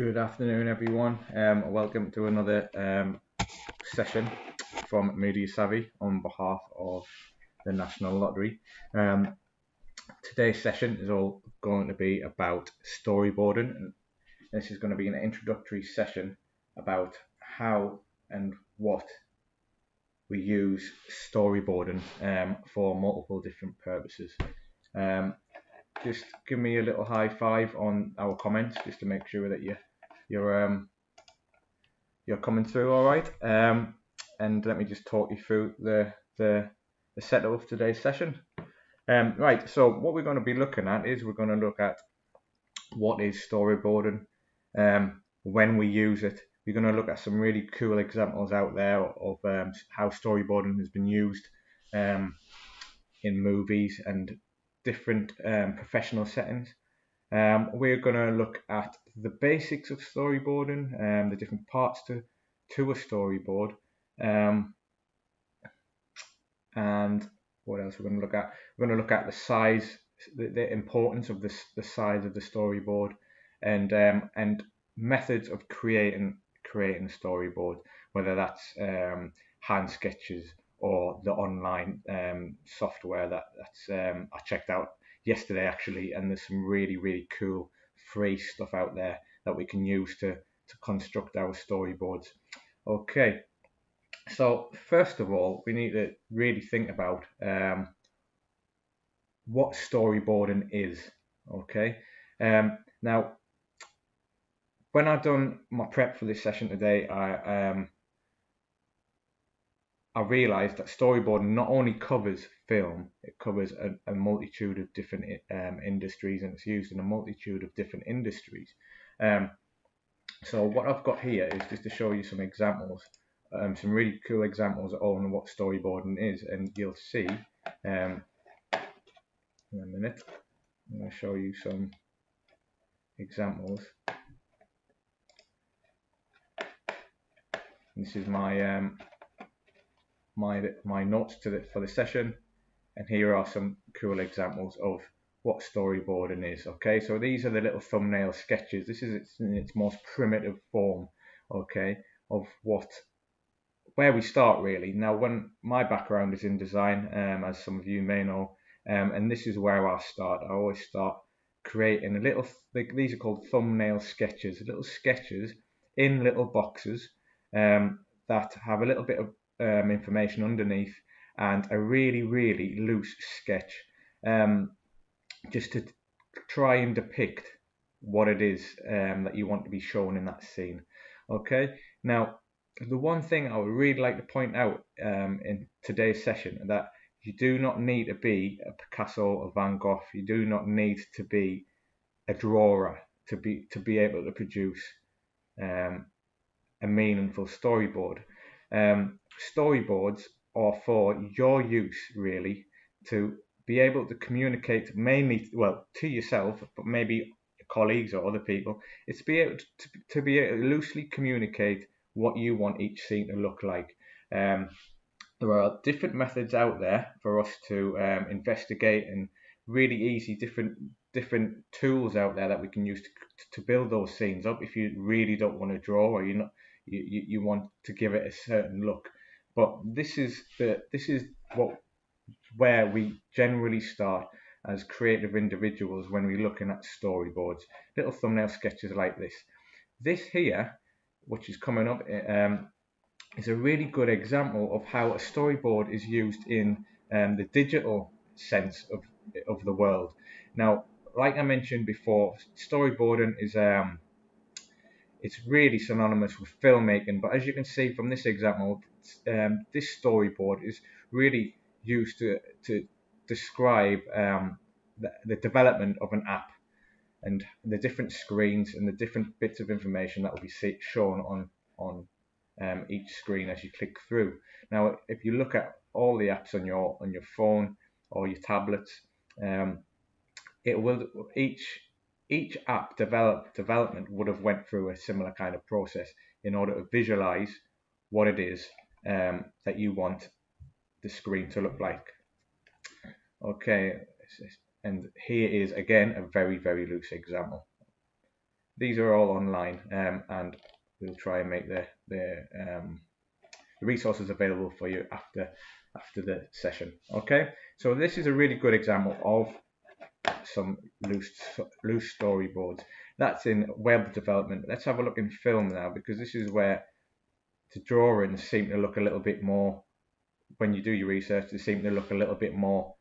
Good afternoon, everyone. Welcome to another session from Media Savvy on behalf of the National Lottery. Today's session is all going to be about storyboarding. And this is going to be an introductory session about how and what we use storyboarding for multiple different purposes. Just give me a little high five on our comments just to make sure that you're coming through all right. And let me just talk you through the setup of today's session. Right, so what we're going to be looking at is we're going to look at what is storyboarding, when we use it. We're going to look at some really cool examples out there of how storyboarding has been used in movies and different professional settings. We're going to look at the basics of storyboarding, the different parts to a storyboard, and what else we're going to look at? We're going to look at the size, the importance of the size of the storyboard, and methods of creating a storyboard, whether that's hand sketches or the online software that's I checked out yesterday actually, and there's some really cool free stuff out there that we can use to construct our storyboards. Okay, so first of all we need to really think about what storyboarding is. Okay, now when I've done my prep for this session today, I realised that storyboarding not only covers film, it covers a multitude of different industries, and it's used in a multitude of different industries. So what I've got here is just to show you some examples, some really cool examples on what storyboarding is, and you'll see in a minute. I'm going to show you some examples. This is my my notes for the session, and here are some cool examples of what storyboarding is. Okay, so these are the little thumbnail sketches. This is in its most primitive form, okay, of where we start really. Now, when my background is in design, as some of you may know, and this is where I start. I always start creating a little, these are called thumbnail sketches, little sketches in little boxes that have a little bit of information underneath and a really loose sketch, just to try and depict what it is that you want to be shown in that scene. Okay, now the one thing I would really like to point out in today's session, that you do not need to be a Picasso or Van Gogh. You do not need to be a drawer to be able to produce a meaningful storyboard. Storyboards are for your use really, to be able to communicate mainly, well, to yourself, but maybe your colleagues or other people. It's to be able to be able to loosely communicate what you want each scene to look like. There are different methods out there for us to investigate, and really easy different tools out there that we can use to build those scenes up. If you really don't want to draw, or you want to give it a certain look, but this is where we generally start as creative individuals when we're looking at storyboards, little thumbnail sketches like this. This here, which is coming up, is a really good example of how a storyboard is used in the digital sense of the world. Now, like I mentioned before, storyboarding is it's really synonymous with filmmaking, but as you can see from this example, this storyboard is really used to describe the development of an app, and the different screens and the different bits of information that will be shown on each screen as you click through. Now, if you look at all the apps on your phone or your tablets, it will each app development would have went through a similar kind of process in order to visualize what it is that you want the screen to look like. Okay, and here is again a very loose example. these are all online, and we'll try and make the resources available for you after the session. Okay, so this is a really good example of some loose storyboards. That's in web development. Let's have a look in film now, because this is where the drawings seem to look a little bit more, when you do your research, they seem to look a little bit more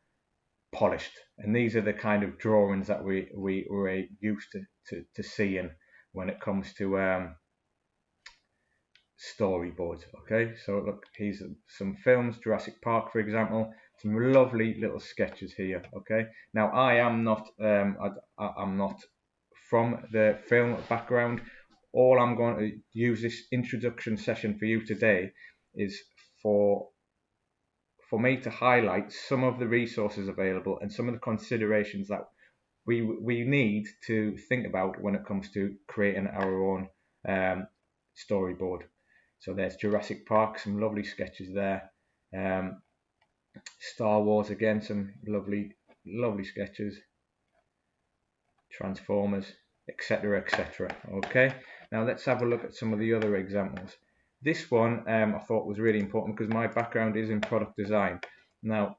polished. And these are the kind of drawings that we're used to seeing when it comes to storyboards. Okay, so look, here's some films, Jurassic Park, for example. Some lovely little sketches here. Okay, now I am not I'm not from the film background. All I'm going to use this introduction session for you today is for me to highlight some of the resources available and some of the considerations that we need to think about when it comes to creating our own storyboard. So there's Jurassic Park, some lovely sketches there. Star Wars, again, some lovely sketches. Transformers, etc., etc. Okay, now let's have a look at some of the other examples. This one I thought was really important because my background is in product design. Now,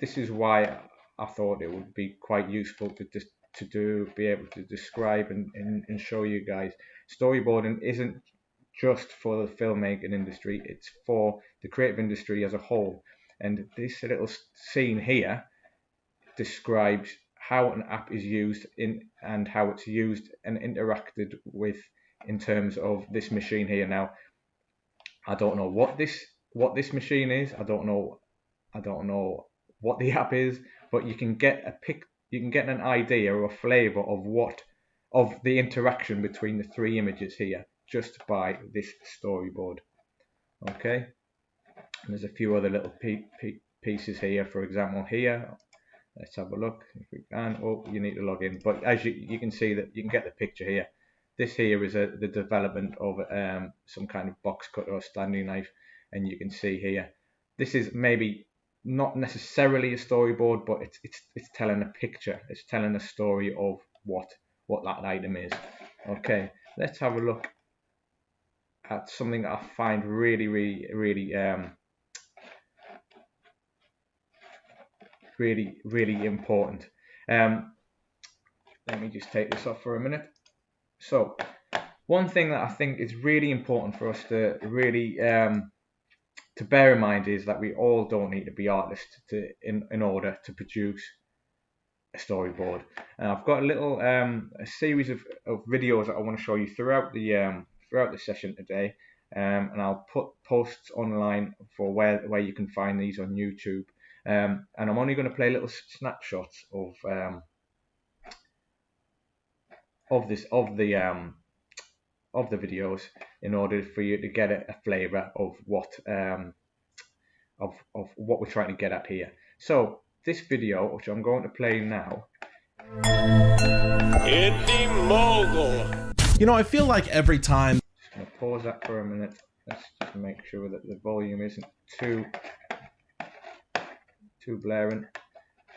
this is why I thought it would be quite useful to be able to describe and show you guys. Storyboarding isn't just for the filmmaking industry, it's for the creative industry as a whole. And this little scene here describes how an app is used and how it's used and interacted with in terms of this machine here. Now, I don't know what this machine is. I don't know what the app is, but you can get an idea or a flavor of the interaction between the three images here just by this storyboard. Okay, and there's a few other little pieces here. For example, here, let's have a look if we can. Oh, you need to log in, but as you can see that you can get the picture here. This here is the development of some kind of box cutter or standing knife, and you can see here, this is maybe not necessarily a storyboard, but it's telling a picture. It's telling a story of what that item is. Okay, let's have a look at something that I find really important. Let me just take this off for a minute. So, one thing that I think is really important for us to really to bear in mind is that we all don't need to be artists in order to produce a storyboard. And I've got a little a series of videos that I want to show you throughout the session today, and I'll put posts online for where you can find these on YouTube. And I'm only going to play little snapshots of the videos in order for you to get a flavour of what we're trying to get at here. So this video, which I'm going to play now. Indie Mogul. You know, I feel like every time. Just going to pause that for a minute. Let's just make sure that the volume isn't too blaring.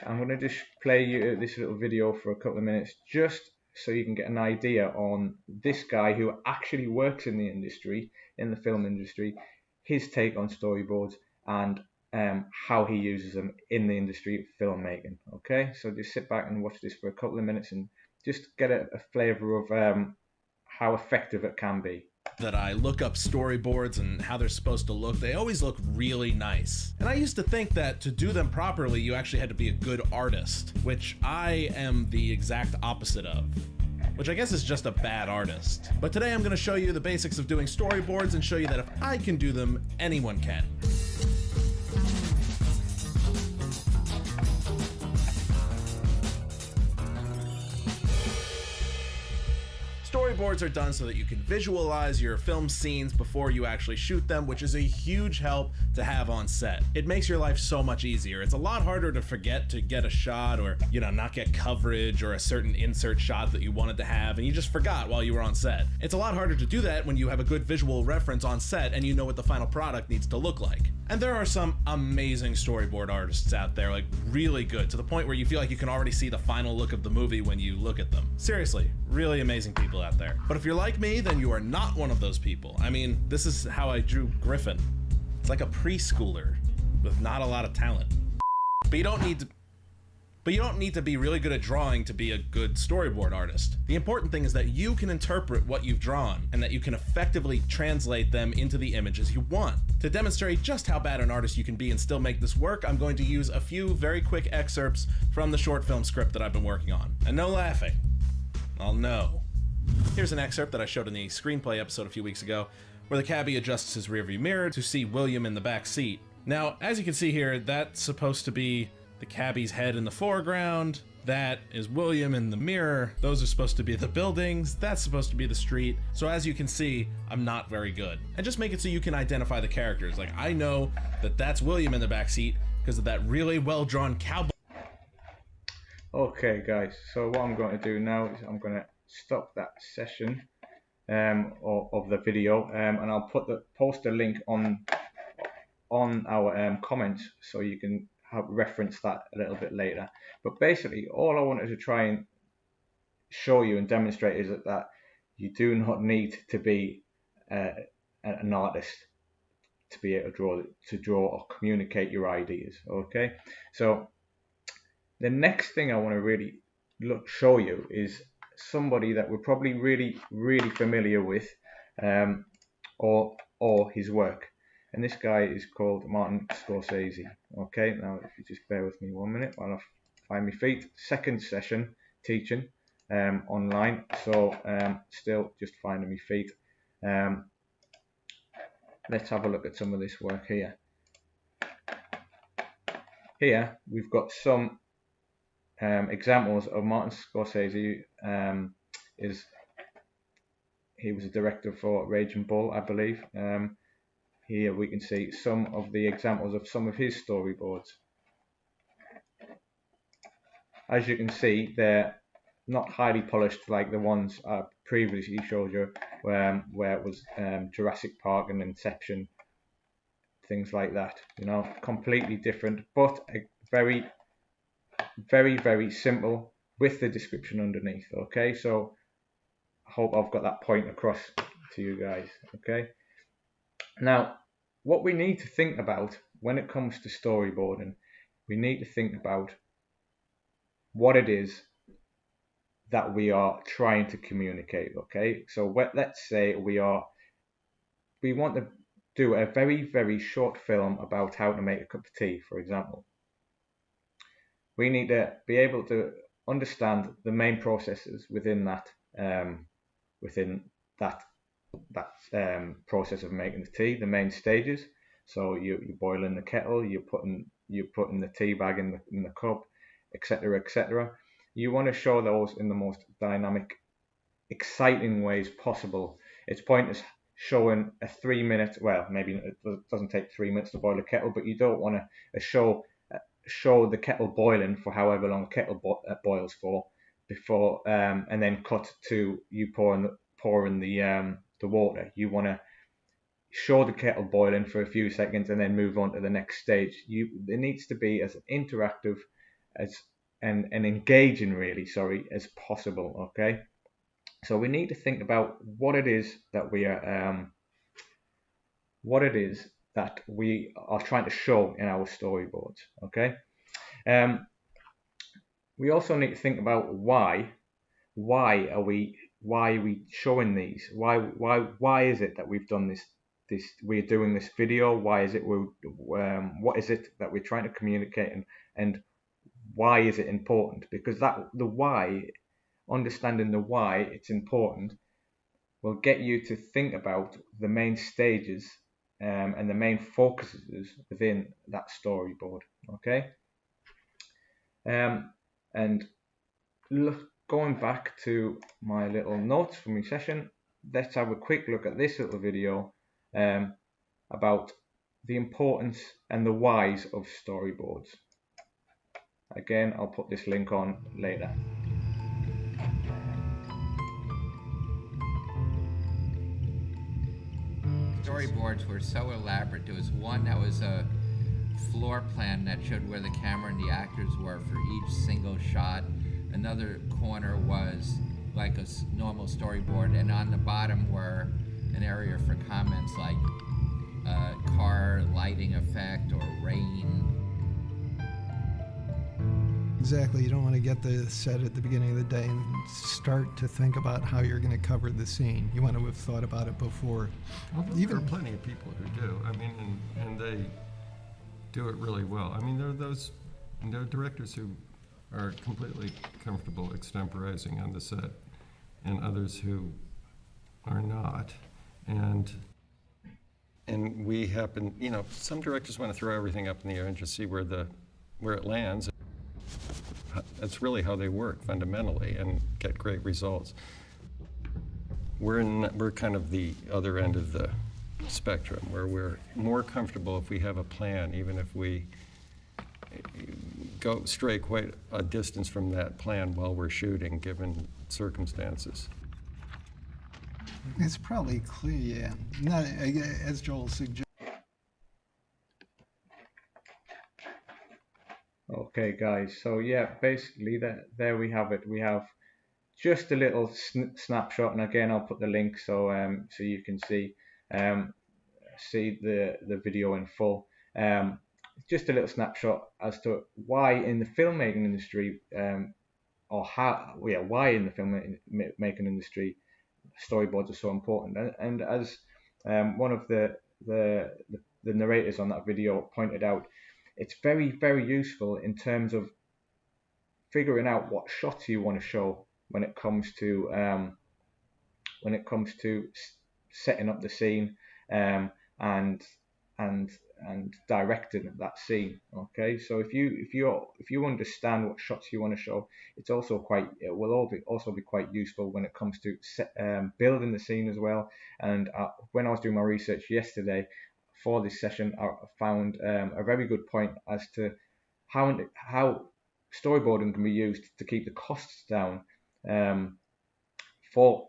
I'm going to just play you this little video for a couple of minutes, just so you can get an idea on this guy who actually works in the industry, in the film industry, his take on storyboards and how he uses them in the industry of filmmaking. Okay, so just sit back and watch this for a couple of minutes and just get a flavour of how effective it can be. That I look up storyboards and how they're supposed to look, they always look really nice. And I used to think that to do them properly, you actually had to be a good artist, which I am the exact opposite of. Which I guess is just a bad artist. But today I'm going to show you the basics of doing storyboards and show you that if I can do them, anyone can. Storyboards are done so that you can visualize your film scenes before you actually shoot them, which is a huge help to have on set. It makes your life so much easier. It's a lot harder to forget to get a shot, or, you know, not get coverage or a certain insert shot that you wanted to have and you just forgot while you were on set. It's a lot harder to do that when you have a good visual reference on set and you know what the final product needs to look like. And there are some amazing storyboard artists out there, like really good, to the point where you feel like you can already see the final look of the movie when you look at them. Seriously, really amazing people out there. But if you're like me, then you are not one of those people. I mean, this is how I drew Griffin. It's like a preschooler with not a lot of talent. But you don't need to be really good at drawing to be a good storyboard artist. The important thing is that you can interpret what you've drawn and that you can effectively translate them into the images you want. To demonstrate just how bad an artist you can be and still make this work, I'm going to use a few very quick excerpts from the short film script that I've been working on. And no laughing. I'll know. Here's an excerpt that I showed in the screenplay episode a few weeks ago, where the cabbie adjusts his rearview mirror to see William in the back seat. Now, as you can see here, that's supposed to be the cabbie's head in the foreground. That is William in the mirror. Those are supposed to be the buildings. That's supposed to be the street. So as you can see, I'm not very good. And just make it so you can identify the characters. Like, I know that that's William in the back seat because of that really well-drawn cowboy. Okay, guys. So what I'm going to do now is I'm going to stop that session of the video, and I'll post a link on our comments so you can reference that a little bit later. But basically, all I wanted to try and show you and demonstrate is that you do not need to be an artist to be able to draw or communicate your ideas. Okay, so the next thing I want to really show you is somebody that we're probably really familiar with, or his work. And this guy is called Martin Scorsese. Okay, now if you just bear with me 1 minute while I find my feet. Second session teaching online, so still just finding my feet. Let's have a look at some of this work here. Here we've got some examples of Martin Scorsese. He was a director for Raging Bull, I believe. Here we can see some of the examples of some of his storyboards. As you can see, they're not highly polished like the ones I previously showed you, where it was Jurassic Park and Inception, things like that. You know, completely different, but very simple with the description underneath. Okay, so I hope I've got that point across to you guys. Okay. Now, what we need to think about when it comes to storyboarding, we need to think about what it is that we are trying to communicate. Okay, so let's say we want to do a very short film about how to make a cup of tea, for example. We need to be able to understand the main processes within that process of making the tea, the main stages. So you're boiling the kettle, you're putting the tea bag in the cup, etc., etc. You want to show those in the most dynamic, exciting ways possible. It's pointless showing a 3 minute, well, maybe it doesn't take 3 minutes to boil a kettle, but you don't want to show the kettle boiling for however long a kettle boils for before, and then cut to you pouring the water. You want to show the kettle boiling for a few seconds and then move on to the next stage. It needs to be as interactive and engaging as possible. Okay, so we need to think about what it is that we are trying to show in our storyboards. Okay, we also need to think about why are we showing these? Why is it that we've done this? We're doing this video. Why is it what is it that we're trying to communicate, and why is it important? Because understanding the why it's important will get you to think about the main stages and the main focuses within that storyboard. Okay, and going back to my little notes from my session, let's have a quick look at this little video about the importance and the whys of storyboards. Again, I'll put this link on later. Storyboards were so elaborate. There was one that was a floor plan that showed where the camera and the actors were for each single shot. Another corner was like a normal storyboard, and on the bottom were an area for comments like car lighting effect or rain. Exactly. You don't want to get the set at the beginning of the day and start to think about how you're going to cover the scene. You want to have thought about it before. There are plenty of people who do. I mean, and they do it really well. I mean, there are directors who are completely comfortable extemporizing on the set, and others who are not. And we happen, some directors want to throw everything up in the air and just see where it lands. That's really how they work fundamentally and get great results. We're kind of the other end of the spectrum, where we're more comfortable if we have a plan, even if we stray quite a distance from that plan while we're shooting, given circumstances. It's probably clear, yeah. Not, as Joel suggested. Okay, guys, so yeah, basically there we have it. We have just a little snapshot, and again, I'll put the link so you can see the video in full. Just a little snapshot as to why in the filmmaking industry, why in the filmmaking industry storyboards are so important. And as one of the narrators on that video pointed out, it's very, very useful in terms of figuring out what shots you want to show when it comes to setting up the scene and directing that scene. Okay, so if you understand what shots you want to show, it will also be quite useful when it comes to building the scene as well. And when I was doing my research yesterday for this session, I found a very good point as to how storyboarding can be used to keep the costs down for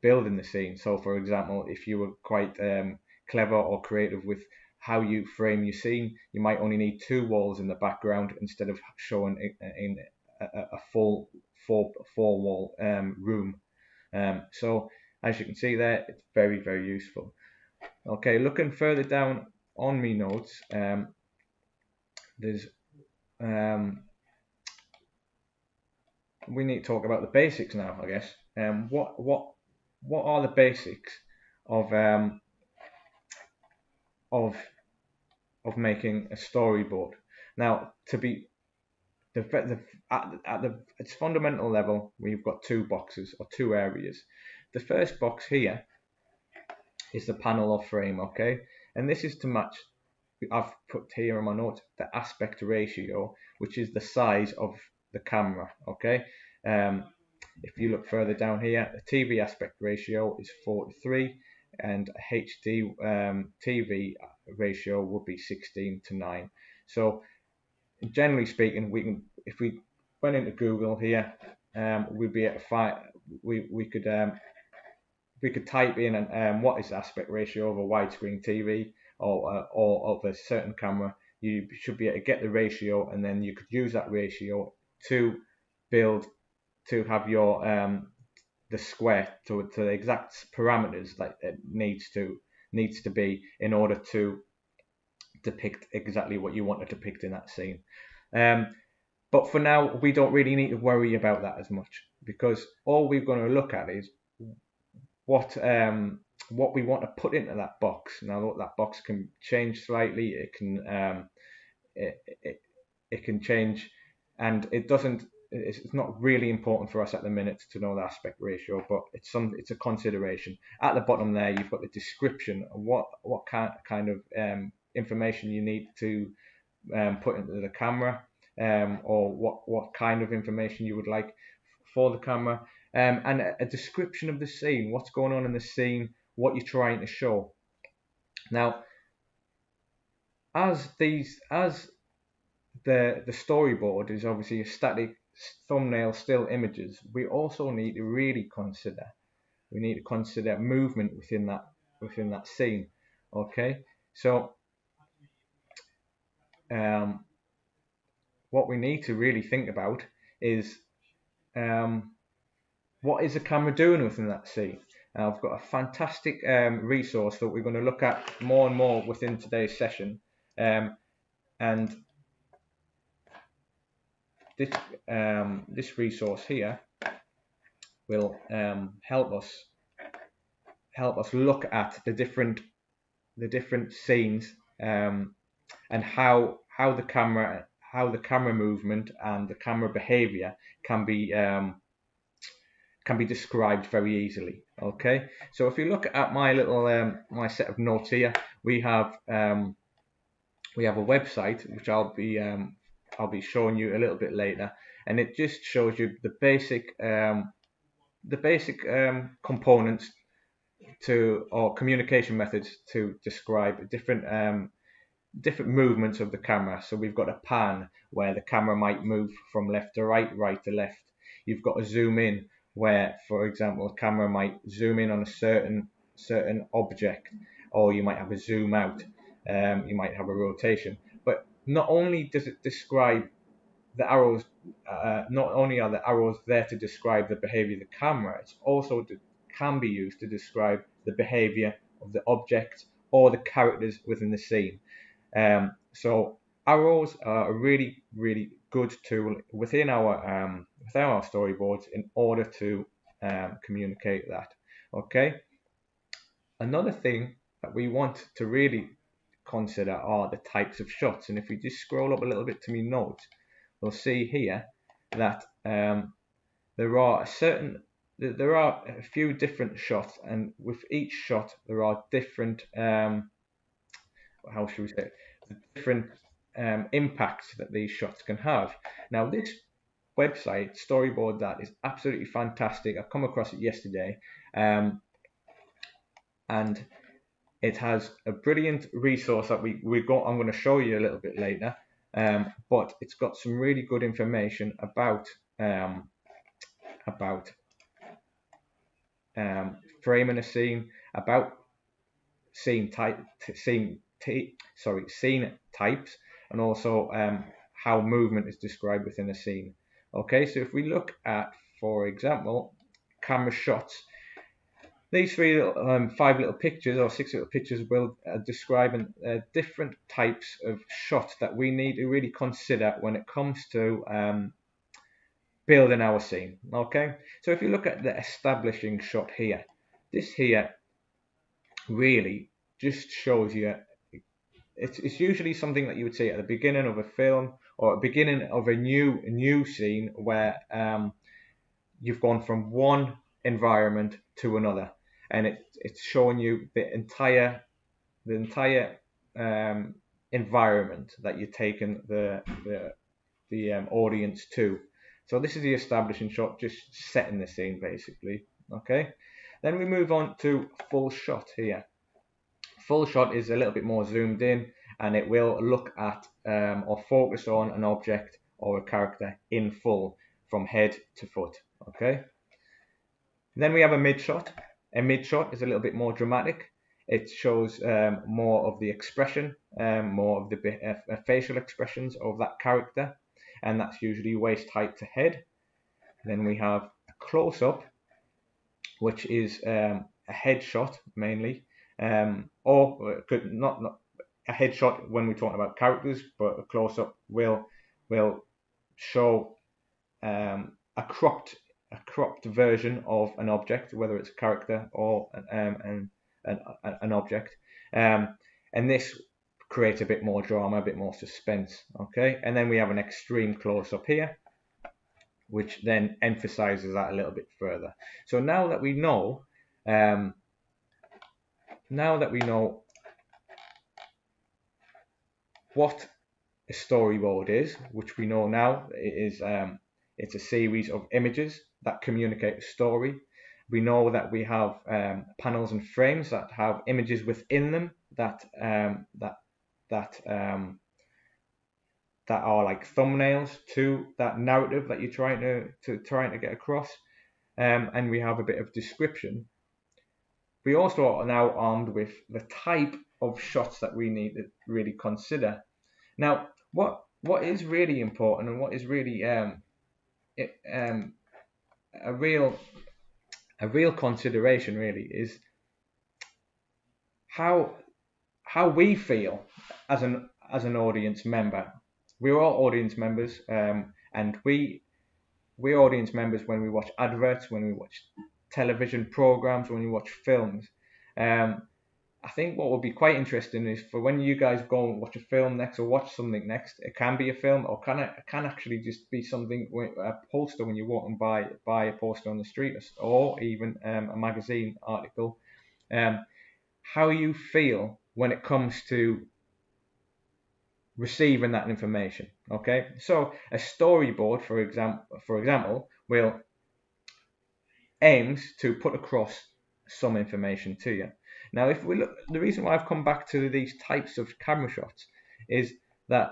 building the scene. So, for example, if you were quite clever or creative with how you frame your scene, you might only need 2 walls in the background instead of showing in a full four wall room. So, as you can see there, it's very, very useful. Okay, looking further down on me notes, there's we need to talk about the basics now, I guess. What are the basics of making a storyboard? Now, to be at its fundamental level, we've got 2 boxes or 2 areas. The first box here is the panel or frame, okay? And this is to match, I've put here in my notes, the aspect ratio, which is the size of the camera, okay? If you look further down here, the TV aspect ratio is 4:3, and HD TV ratio would be 16:9. So, generally speaking, if we went into Google here, we'd be able to find, we could type in what is the aspect ratio of a widescreen TV or of a certain camera. You should be able to get the ratio, and then you could use that ratio to have your the square to the exact parameters that it needs to be in order to depict exactly what you want to depict in that scene. But for now, we don't really need to worry about that as much, because all we're going to look at is what we want to put into that box. Now, that box can change slightly. It can change, and it's not really important for us at the minute to know the aspect ratio, but it's a consideration. At the bottom there, you've got the description of what kind of information you need to put into the camera, or what kind of information you would like for the camera, and a description of the scene, what's going on in the scene, what you're trying to show. Now, as the storyboard is obviously a static thumbnail still images, we also need to really consider movement within that scene. Okay, so what we need to really think about is what is the camera doing within that scene. I've got a fantastic resource that we're going to look at more and more within today's session, and this resource here will help us look at the different scenes, and how the camera movement and the camera behavior can be described very easily. Okay, so if you look at my little my set of notes here, we have a website which I'll be showing you a little bit later, and it just shows you the basic components or communication methods to describe different movements of the camera. So we've got a pan, where the camera might move from left to right, right to left. You've got a zoom in, where, for example, the camera might zoom in on a certain object, or you might have a zoom out. You might have a rotation. But not only does it describe the arrows, not only are the arrows there to describe the behavior of the camera, it's also can be used to describe the behavior of the object or the characters within the scene. So arrows are a really, really good tool within our storyboards in order to communicate that. Okay. Another thing that we want to really consider are the types of shots, and if we just scroll up a little bit to me notes, we'll see here that there are a few different shots, and with each shot there are different how should we say it? Different impacts that these shots can have. Now, this website, Storyboard, that is absolutely fantastic. I've come across it yesterday, and it has a brilliant resource that I'm going to show you a little bit later. But it's got some really good information about framing a scene, about scene types, and also how movement is described within a scene. Okay, so if we look at, for example, camera shots, these 5 little pictures or 6 little pictures will describe different types of shots that we need to really consider when it comes to building our scene. Okay, so if you look at the establishing shot here, this here really just shows you, it's usually something that you would see at the beginning of a film or at the beginning of a new scene, where you've gone from one environment to another, and it's showing you the entire environment that you're taking the audience to. So this is the establishing shot, just setting the scene basically. Okay, then we move on to full shot here. Full shot is a little bit more zoomed in, and it will look at or focus on an object or a character in full from head to foot. Okay, then we have a mid shot. A mid shot is a little bit more dramatic. It shows more of the expression, more of the facial expressions of that character, and that's usually waist height to head. Then we have a close up, which is a headshot mainly, or not a headshot when we're talking about characters, but a close up will show a cropped version of an object, whether it's a character or an object, and this creates a bit more drama, a bit more suspense. Okay, and then we have an extreme close up here, which then emphasizes that a little bit further. So now that we know what a storyboard is, which we know now it is, it's a series of images that communicate a story. We know that we have panels and frames that have images within them that that are like thumbnails to that narrative that you're trying to get across, and we have a bit of description. We also are now armed with the type of shots that we need to really consider. Now, what is really important and what is really a real consideration really is how we feel as an audience member. We're all audience members, and we're audience members when we watch adverts, when we watch television programs, when we watch films. I think what would be quite interesting is for when you guys go and watch a film next or watch something next, it can be a film or can actually just be something, a poster when you walk and buy a poster on the street, or even a magazine article. How you feel when it comes to receiving that information. Okay, so a storyboard, for example, will aims to put across some information to you. Now, if we look, the reason why I've come back to these types of camera shots is that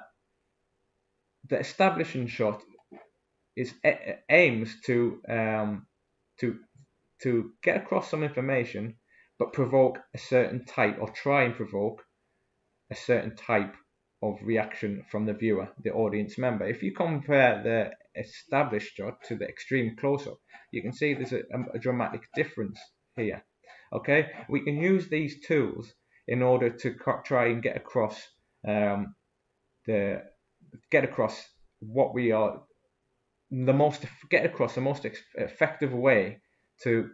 the establishing shot aims to get across some information, but provoke a certain type, or try and provoke a certain type of reaction from the viewer, the audience member. If you compare the established shot to the extreme close-up, you can see there's a dramatic difference here. Okay, we can use these tools in order to try and get across what we are, the most effective way to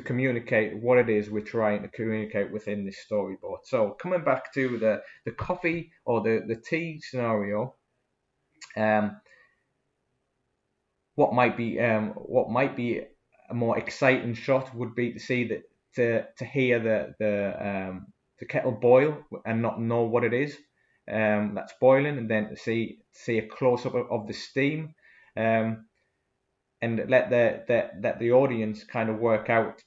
communicate what it is we're trying to communicate within this storyboard. So coming back to the coffee or the tea scenario, what might be a more exciting shot would be to see to hear the kettle boil and not know what it is that's boiling, and then to see a close up of the steam, and let the audience kind of work out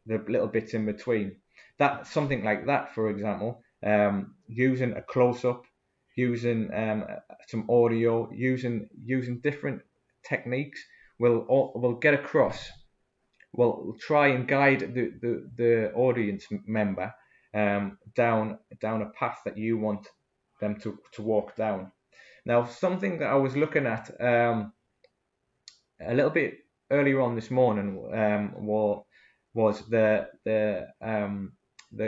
the little bits in between. That something like that, for example, using a close up, using some audio, using different techniques will get across. Will try and guide the audience member down a path that you want them to walk down. Now, something that I was looking at a little bit earlier on this morning was the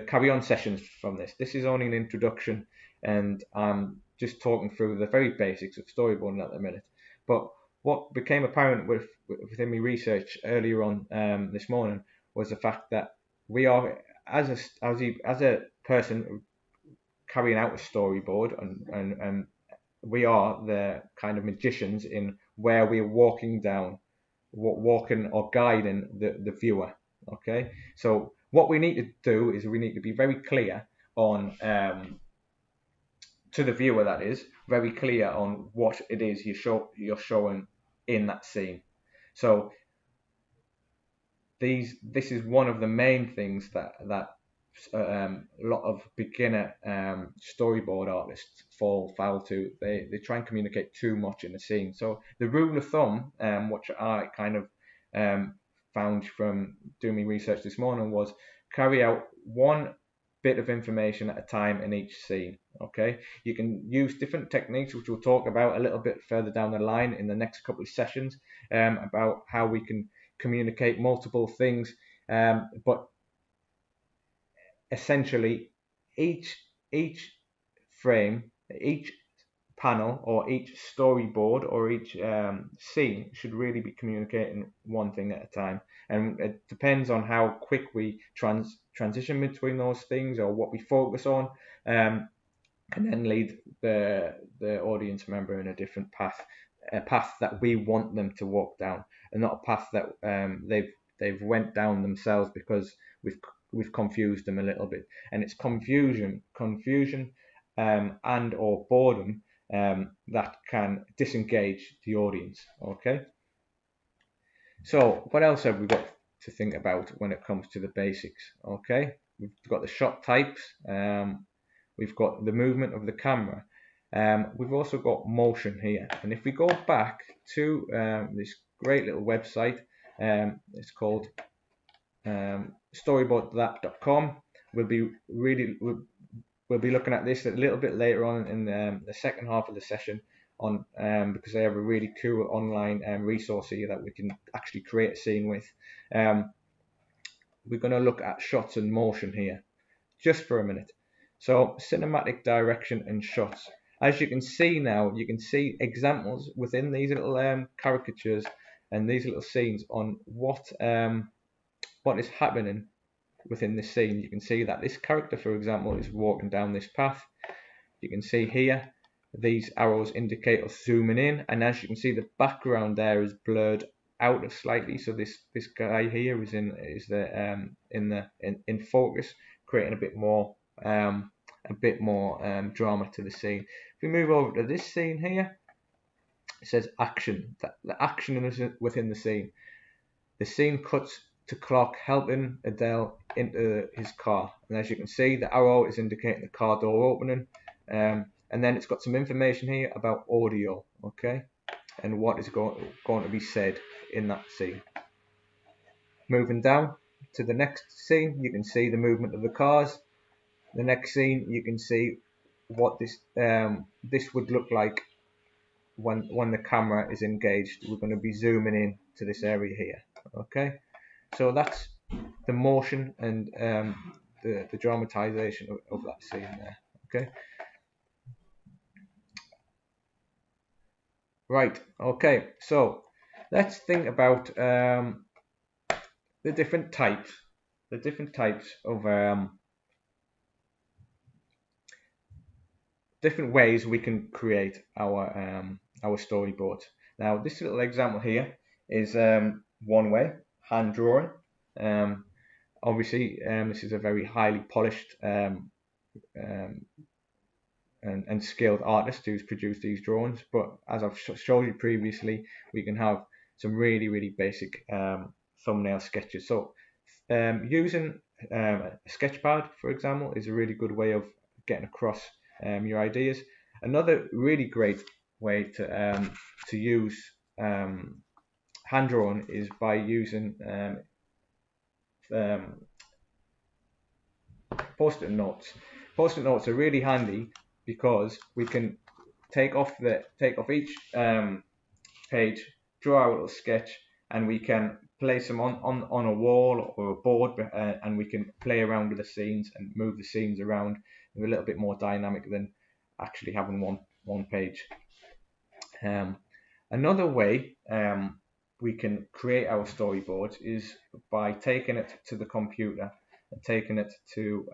carry-on sessions from this. This is only an introduction, and I'm just talking through the very basics of storyboarding at the minute. But what became apparent within my research earlier on this morning was the fact that we are, as a person carrying out a storyboard, and we are the kind of magicians in where we're walking or guiding the viewer. Okay, so what we need to do is we need to be very clear on to the viewer, that is, very clear on what it is you're showing in that scene. So this is one of the main things that a lot of beginner storyboard artists fall foul to. They try and communicate too much in the scene. So the rule of thumb, which I kind of found from doing my research this morning, was carry out one bit of information at a time in each scene. Okay, you can use different techniques, which we'll talk about a little bit further down the line in the next couple of sessions, about how we can communicate multiple things, but essentially each frame, each panel, or each storyboard, or each scene should really be communicating one thing at a time, and it depends on how quick we transition between those things, or what we focus on, can then lead the audience member in a different path, a path that we want them to walk down, and not a path that they've went down themselves because we've confused them a little bit. And it's confusion and or boredom that can disengage the audience. Okay, so what else have we got to think about when it comes to the basics? Okay, we've got the shot types, we've got the movement of the camera. We've also got motion here, and if we go back to this great little website, it's called storyboardthat.com. We'll be looking at this a little bit later on in the second half of the session on because they have a really cool online resource here that we can actually create a scene with. We're going to look at shots and motion here just for a minute. So cinematic direction and shots. As you can see now, you can see examples within these little caricatures and these little scenes on what is happening within this scene. You can see that this character, for example, is walking down this path. You can see here these arrows indicate us zooming in, and as you can see, the background there is blurred out slightly. So this guy here is in focus, creating a bit more drama to the scene. If we move over to this scene here, it says action. The action is within the scene. The scene cuts to Clark helping Adele into his car, and as you can see, the arrow is indicating the car door opening, and then it's got some information here about audio, okay, and what is going to be said in that scene. Moving down to the next scene, you can see the movement of the cars. The next scene, you can see what this would look like when the camera is engaged. We're going to be zooming in to this area here, okay. So that's the motion and the dramatization of that scene there, okay. Right, okay, so let's think about the different types of different ways we can create our storyboards. Now, this little example here is one way, hand drawing. Obviously, this is a very highly polished and skilled artist who's produced these drawings, but as I've showed you previously, we can have some really basic thumbnail sketches. So using a sketch pad, for example, is a really good way of getting across your ideas. Another really great way to use hand drawing is by using post-it notes. Post-it notes are really handy because we can take off each page, draw out a little sketch, and we can place them on a wall or a board, and we can play around with the scenes and move the scenes around. They're a little bit more dynamic than actually having one page. Another way we can create our storyboards is by taking it to the computer and taking it to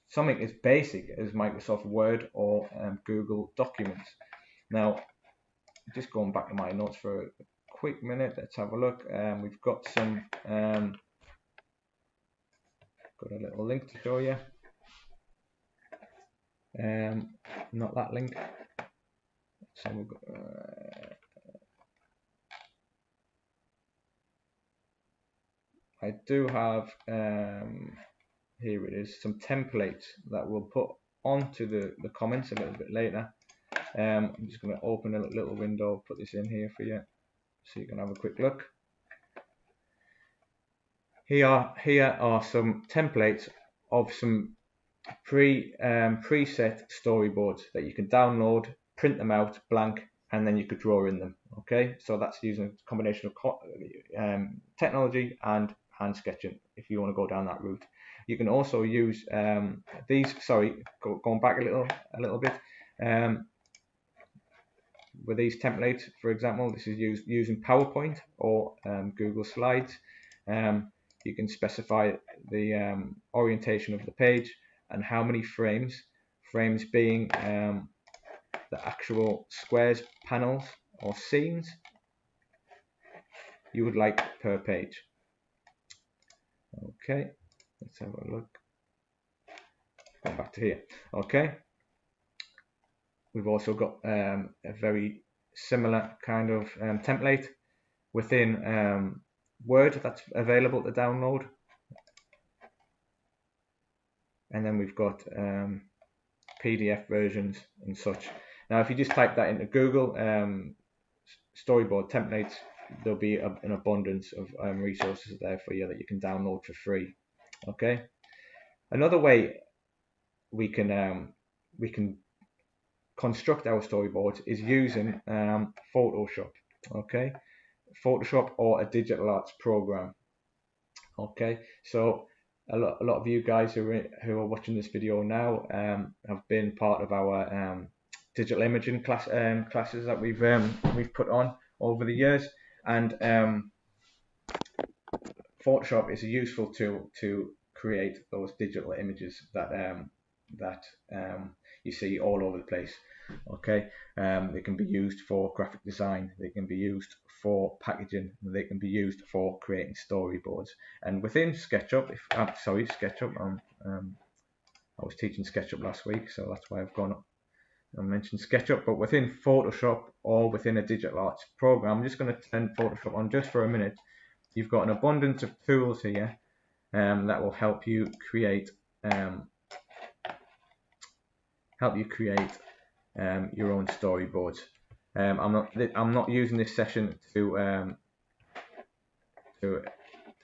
something as basic as Microsoft Word or Google Documents. Now, just going back to my notes for a quick minute, let's have a look. We've got some got a little link to show you. Not that link. So we've got, I do have here it is, some templates that we'll put onto the comments a little bit later. I'm just going to open a little window, put this in here for you so you can have a quick look. Here are some templates of some preset storyboards that you can download, print them out blank, and then you could draw in them. Okay, so that's using a combination of technology and hand sketching if you want to go down that route. You can also use these. Sorry, going back a little bit. With these templates, for example, this is using PowerPoint or Google Slides. You can specify the orientation of the page and how many frames being the actual squares, panels, or scenes you would like per page. Okay, let's have a look. Go back to here. Okay, we've also got a very similar kind of template within Word that's available to download. and then we've got PDF versions and such. Now, if you just type that into Google, storyboard templates, there'll be an abundance of resources there for you that you can download for free. Okay. Another way we can construct our storyboards is using Photoshop. Okay, Photoshop or a digital arts program. Okay, so a lot of you guys who are watching this video now have been part of our digital imaging classes that we've put on over the years, and Photoshop is a useful tool to create those digital images that you see all over the place. Okay, they can be used for graphic design, they can be used for packaging, they can be used for creating storyboards. And within SketchUp, SketchUp, I was teaching SketchUp last week, so that's why I've gone up and mentioned SketchUp. But within Photoshop or within a digital arts program, I'm just going to turn Photoshop on just for a minute. You've got an abundance of tools here that will help you create your own storyboards. I'm not using this session to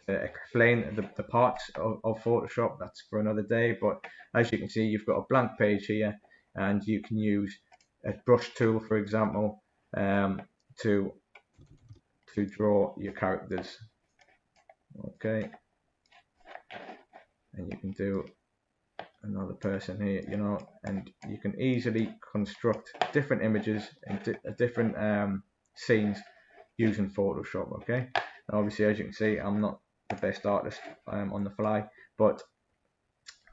explain the parts of Photoshop. That's for another day. But as you can see, you've got a blank page here, and you can use a brush tool, for example, to draw your characters. Okay, and you can do another person here, you know, and you can easily construct different images and different scenes using Photoshop. Okay, now, obviously, as you can see, I'm not the best artist on the fly, but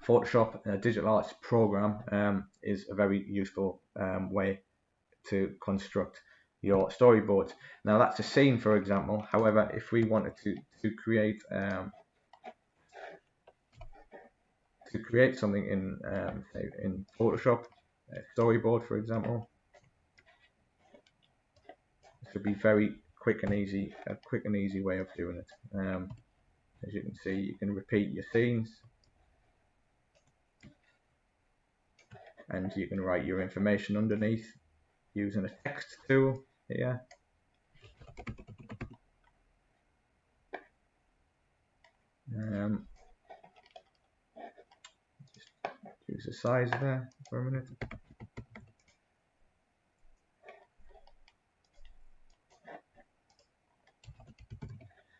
Photoshop, a digital arts program, is a very useful way to construct your storyboards. Now, that's a scene, for example. However, if we wanted to create something in Photoshop, a storyboard, for example, this would be very quick and easy way of doing it. As you can see, you can repeat your scenes, and you can write your information underneath using a text tool here. Just use the size there for a minute.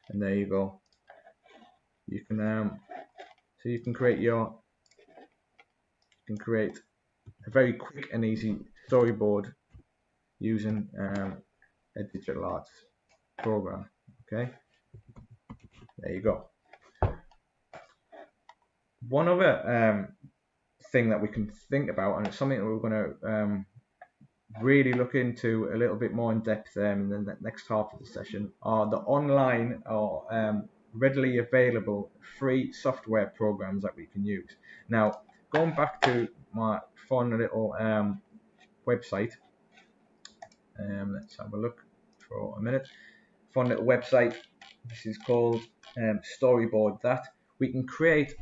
And there you go. You can create a very quick and easy storyboard using a digital arts program. Okay, there you go. One other thing that we can think about, and it's something that we're going to really look into a little bit more in depth in the next half of the session, are the online or readily available free software programs that we can use. Now, going back to my fun little website, let's have a look for a minute. Fun little website. This is called Storyboard That. We can create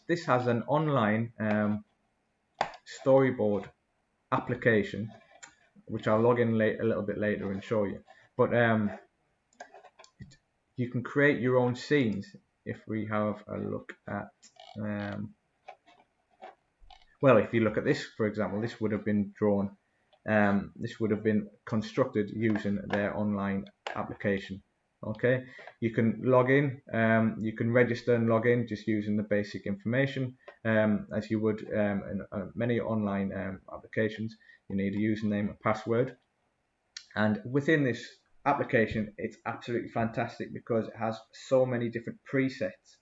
this has an online storyboard application, which I'll log in a little bit later and show you. But you can create your own scenes. If we have a look at, well, if you look at this, for example, this would have been drawn. This would have been constructed using their online application. Okay, you can log in, you can register and log in just using the basic information, as you would in many online applications. You need a username and password, and within this application, it's absolutely fantastic because it has so many different presets.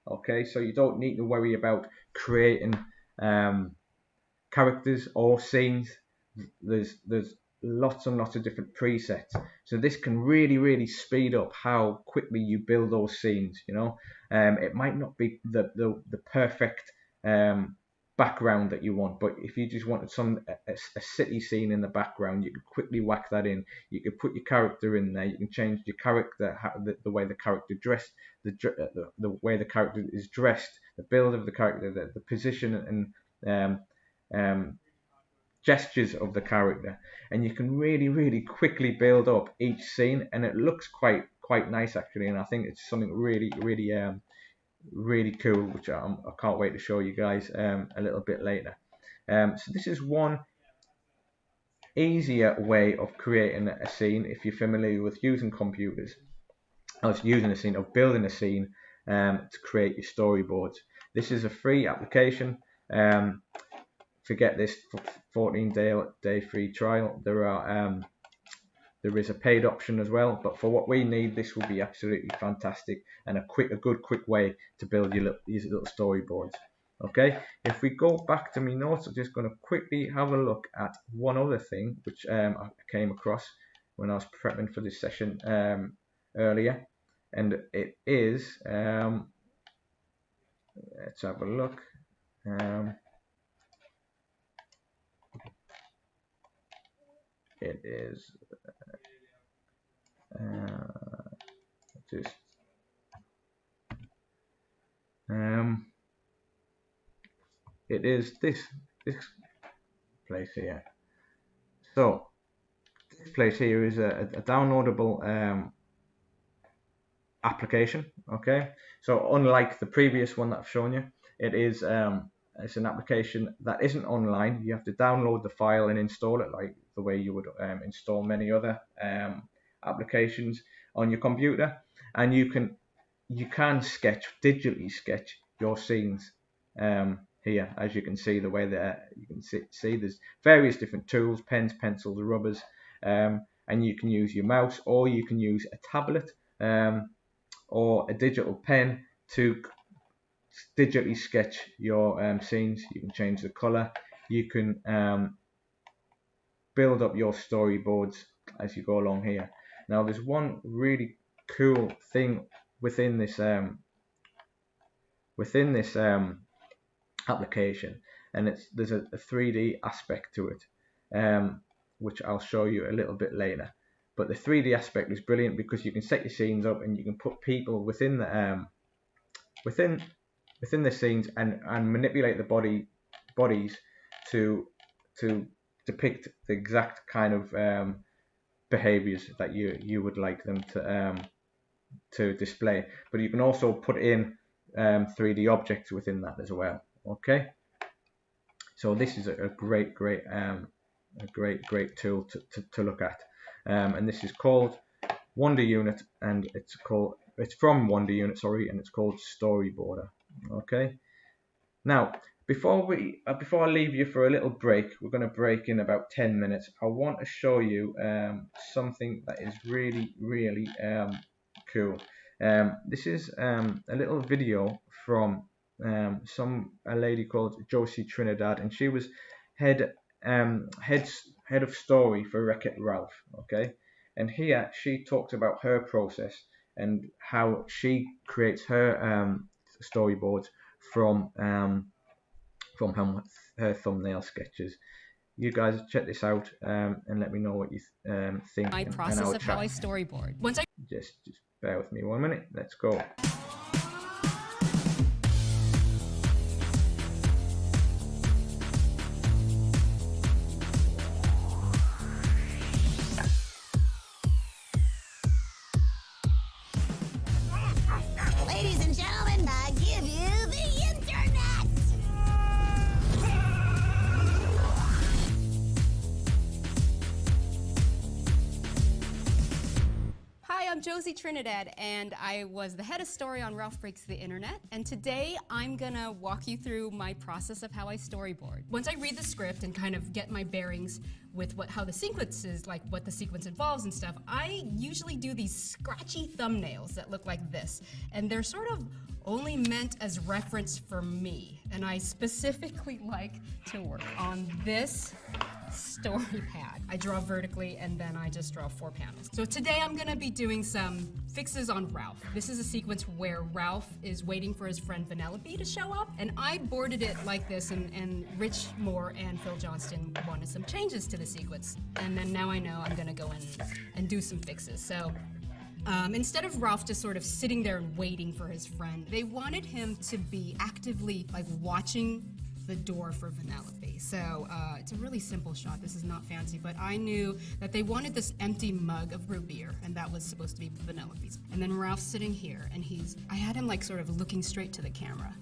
Okay, so you don't need to worry about creating characters or scenes. There's lots and lots of different presets, so this can really speed up how quickly you build those scenes. You know, it might not be the perfect background that you want, but if you just wanted a city scene in the background, you could quickly whack that in. You could put your character in there. You can change your character, the way the character dressed, the way the character is dressed, the build of the character, the position and gestures of the character, and you can really quickly build up each scene, and it looks quite nice actually, and I think it's something really cool, which I can't wait to show you guys a little bit later. So this is one easier way of creating a scene if you're familiar with using computers. I was using a scene, of building a scene to create your storyboards. This is a free application. Forget this 14-day free trial. There is a paid option as well, but for what we need, this will be absolutely fantastic and a good quick way to build these little storyboards. Okay, if we go back to my notes, I'm just going to quickly have a look at one other thing which I came across when I was prepping for this session earlier, and it is, let's have a look. It is it is this place here. So this place here is a downloadable application. Okay, so unlike the previous one that I've shown you, it is it's an application that isn't online. You have to download the file and install it like the way you would install many other applications on your computer, and you can digitally sketch your scenes here, as you can see the way that you can see there's various different tools, pens, pencils, rubbers, and you can use your mouse, or you can use a tablet or a digital pen to digitally sketch your scenes. You can change the color, you can build up your storyboards as you go along here. Now there's one really cool thing within this application, and there's a 3D aspect to it, which I'll show you a little bit later. But the 3D aspect is brilliant because you can set your scenes up and you can put people within the scenes and manipulate the bodies to depict the exact kind of behaviors that you would like them to display. But you can also put in 3D objects within that as well. Okay, so this is a great tool to look at, and this is called Wonder Unit, and it's from Wonder Unit, sorry, and it's called Storyboarder. Okay, now before I leave you for a little break, we're going to break in about 10 minutes. I want to show you something that is really cool. This is a little video from a lady called Josie Trinidad, and she was head of story for Wreck-It Ralph. Okay, and here she talked about her process and how she creates her storyboards from her thumbnail sketches. You guys check this out and let me know what you think. My process of how I storyboard. Just bear with me 1 minute. Let's go. Ladies and gentlemen, I give you the internet! Hi, I'm Josie Trinidad, and I was the head of story on Ralph Breaks the Internet, and today I'm gonna walk you through my process of how I storyboard. Once I read the script and kind of get my bearings with how the sequence is, like what the sequence involves and stuff, I usually do these scratchy thumbnails that look like this, and they're sort of only meant as reference for me, and I specifically like to work on this story pad. I draw vertically and then I just draw 4 panels. So today I'm gonna be doing some fixes on Ralph. This is a sequence where Ralph is waiting for his friend Vanellope to show up, and I boarded it like this, and Rich Moore and Phil Johnston wanted some changes to the sequence. And then now I know I'm gonna go in and do some fixes. So Instead of Ralph just sort of sitting there and waiting for his friend, they wanted him to be actively like watching the door for Vanellope. So it's a really simple shot. This is not fancy, but I knew that they wanted this empty mug of root beer, and that was supposed to be Vanellope's. And then Ralph's sitting here, and I had him like sort of looking straight to the camera.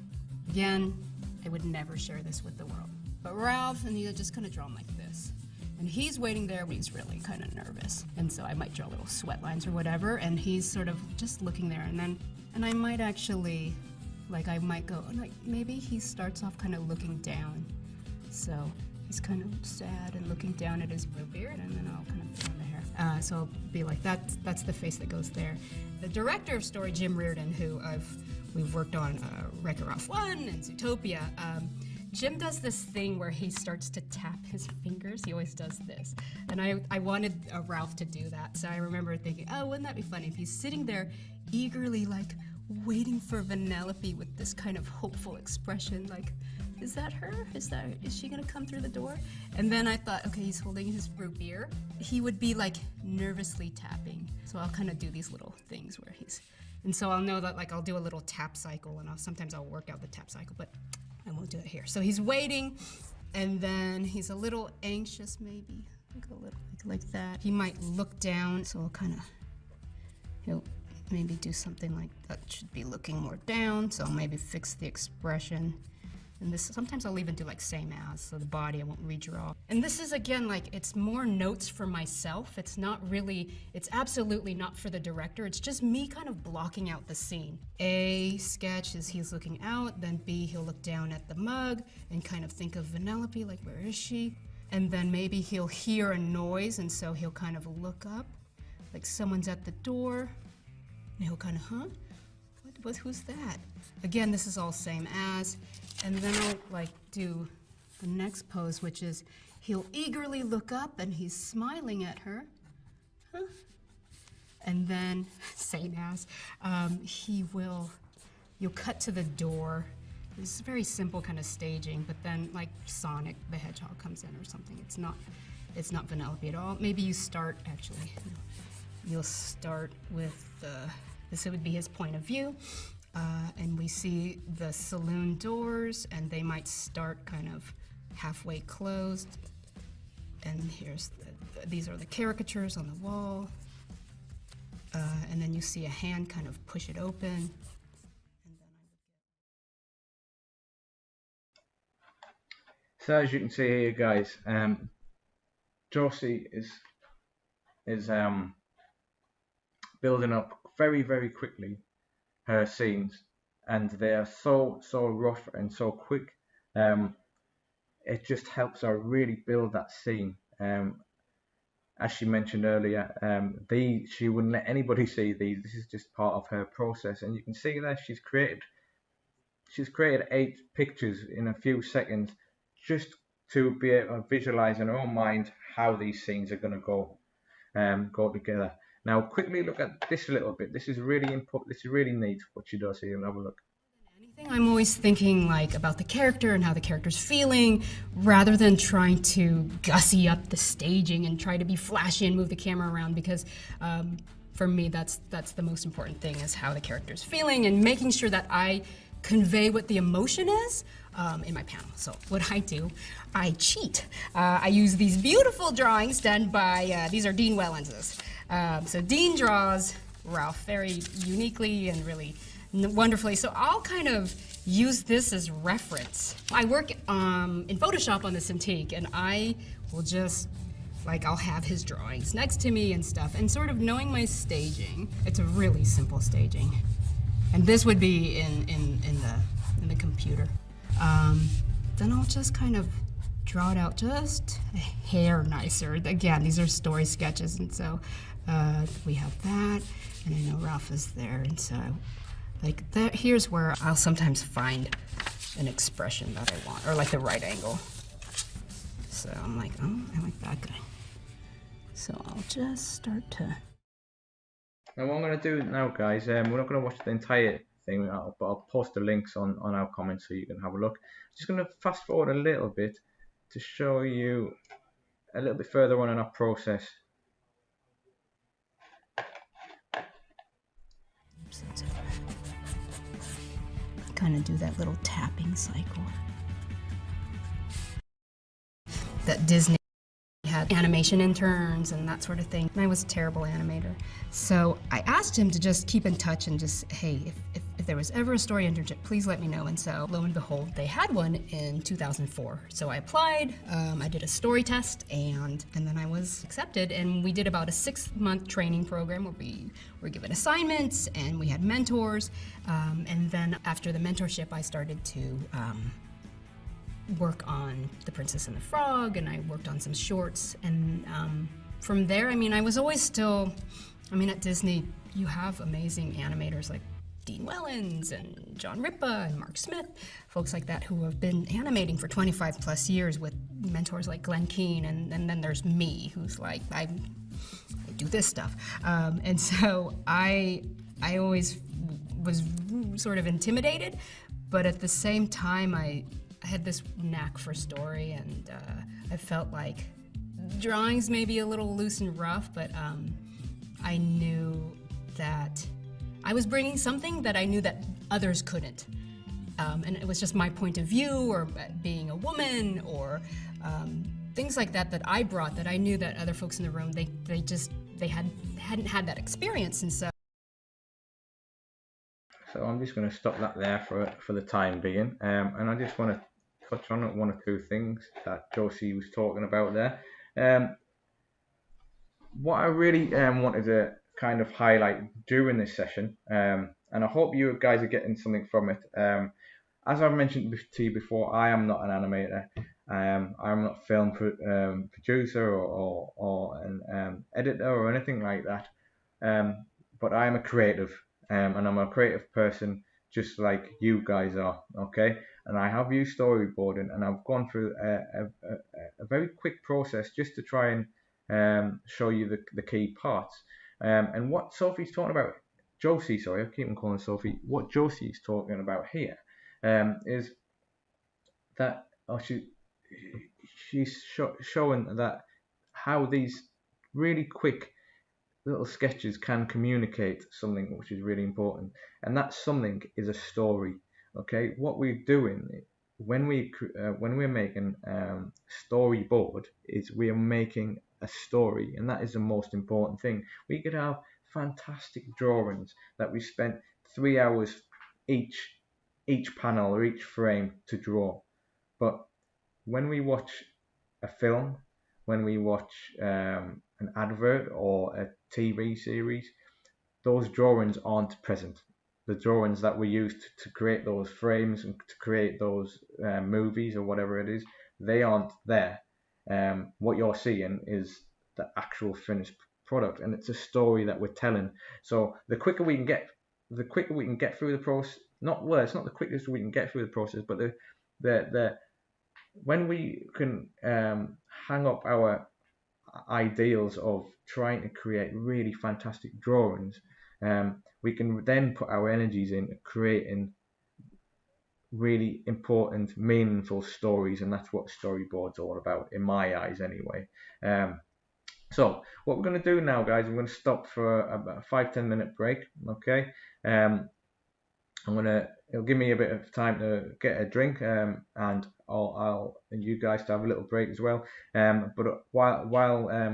Again, I would never share this with the world. But Ralph, and you just kind of draw him like this. And he's waiting there when he's really kind of nervous. And so I might draw little sweat lines or whatever, and he's sort of just looking there. And I might actually, like I might go, like maybe he starts off kind of looking down. So he's kind of sad and looking down at his root beer, and then I'll kind of fill in the hair. So I'll be like, that's the face that goes there. The director of story, Jim Reardon, who we've worked on Wreck-It Ralph 1 and Zootopia, Jim does this thing where he starts to tap his fingers. He always does this. And I wanted Ralph to do that. So I remember thinking, oh, wouldn't that be funny if he's sitting there eagerly, like, waiting for Vanellope with this kind of hopeful expression, like, is that her? Is she gonna come through the door? And then I thought, okay, he's holding his root beer. He would be, like, nervously tapping. So I'll kind of do these little things where and so I'll know that, like, I'll do a little tap cycle, and sometimes I'll work out the tap cycle, but I won't do it here. So he's waiting, and then he's a little anxious, maybe, like a little like that. He might look down, so he'll maybe do something like that. Should be looking more down, so I'll maybe fix the expression. And this, sometimes I'll even do like same as, so the body I won't redraw. And this is, again, like, it's more notes for myself. It's absolutely not for the director. It's just me kind of blocking out the scene. A sketch is he's looking out, then B, he'll look down at the mug and kind of think of Vanellope, like, where is she? And then maybe he'll hear a noise, and so he'll kind of look up, like someone's at the door, and he'll kind of, who's that? Again, this is all same as. And then I'll like do the next pose, which is he'll eagerly look up and he's smiling at her. And then, same as, you'll cut to the door. It's very simple kind of staging, but then like Sonic the Hedgehog comes in or something. It's not Vanellope at all. Maybe you start, actually, you'll start with this would be his point of view. And we see the saloon doors, and they might start kind of halfway closed. And here's these are the caricatures on the wall. And then you see a hand kind of push it open. And then So as you can see here, guys, Josie is building up very, very quickly her scenes, and they are so rough and so quick. It just helps her really build that scene. As she mentioned earlier, she wouldn't let anybody see these. This is just part of her process, and you can see that she's created 8 pictures in a few seconds, just to be able to visualize in her own mind how these scenes are going to go together. Now, quickly look at this a little bit. This is really important. This is really neat what she does here. Have a look. I'm always thinking like about the character and how the character's feeling, rather than trying to gussy up the staging and try to be flashy and move the camera around. Because for me, that's the most important thing, is how the character's feeling and making sure that I convey what the emotion is in my panel. So what I do, I cheat. I use these beautiful drawings done by these are Dean Wellenses. So Dean draws Ralph very uniquely and really wonderfully. So I'll kind of use this as reference. I work in Photoshop on this antique, and I will just, like, I'll have his drawings next to me and stuff, and sort of knowing my staging. It's a really simple staging. And this would be in the computer. Then I'll just kind of draw it out just a hair nicer. Again, these are story sketches, and so we have that, and I know Ralph is there, and so like that. Here's where I'll sometimes find an expression that I want, or like the right angle. So I'm like, oh, I like that guy. So I'll just start to. Now what I'm going to do now, guys, we're not going to watch the entire thing, but I'll post the links on our comments so you can have a look. Just going to fast forward a little bit to show you a little bit further on in our process. kind of do that little tapping cycle. That Disney had animation interns and that sort of thing. And I was a terrible animator. So I asked him to just keep in touch and just, hey, if there was ever a story internship, please let me know. And so lo and behold, they had one in 2004. So I applied, I did a story test, and then I was accepted. And we did about a 6-month training program where we were given assignments and we had mentors. And then after the mentorship, I started to work on The Princess and the Frog, and I worked on some shorts. And from there, I mean, I was always still, I mean, at Disney, you have amazing animators like Dean Wellens and John Ripa and Mark Smith, folks like that who have been animating for 25 plus years with mentors like Glenn Keane, and then there's me, who's like, I do this stuff. And so I always was sort of intimidated, but at the same time, I had this knack for story, and I felt like drawings may be a little loose and rough, but I knew that I was bringing something that I knew that others couldn't. And it was just my point of view, or being a woman, or things like that I brought that I knew that other folks in the room, they hadn't had that experience. And so I'm just going to stop that there for the time being, and I just want to touch on one or two things that Josie was talking about there. What I really wanted to kind of highlight during this session, and I hope you guys are getting something from it. As I've mentioned to you before, I am not an animator. I'm not a film producer or an editor or anything like that. But I am a creative, and I'm a creative person just like you guys are, okay? And I have used storyboarding, and I've gone through a very quick process just to try and show you the key parts. And what Sophie's talking about, Josie, sorry, I keep on calling Sophie, what Josie's talking about here is that she's showing that how these really quick little sketches can communicate something which is really important, and that something is a story. Okay, what we're doing when we're making storyboard is we are making a story, and that is the most important thing. We could have fantastic drawings that we spent 3 hours each panel or each frame to draw, but when we watch a film, when we watch an advert or a TV series, those drawings aren't present. The drawings that we used to create those frames and to create those movies or whatever it is, they aren't there. What you're seeing is the actual finished product, and it's a story that we're telling. So the quicker we can get through the process, it's not the quickest we can get through the process, but the when we can hang up our ideals of trying to create really fantastic drawings, we can then put our energies in creating really important, meaningful stories, and that's what storyboard's all about, in my eyes anyway. So what we're going to do now, guys, I'm going to stop for about a 5-10 minute break, okay? It'll give me a bit of time to get a drink, and I'll you guys to have a little break as well. But while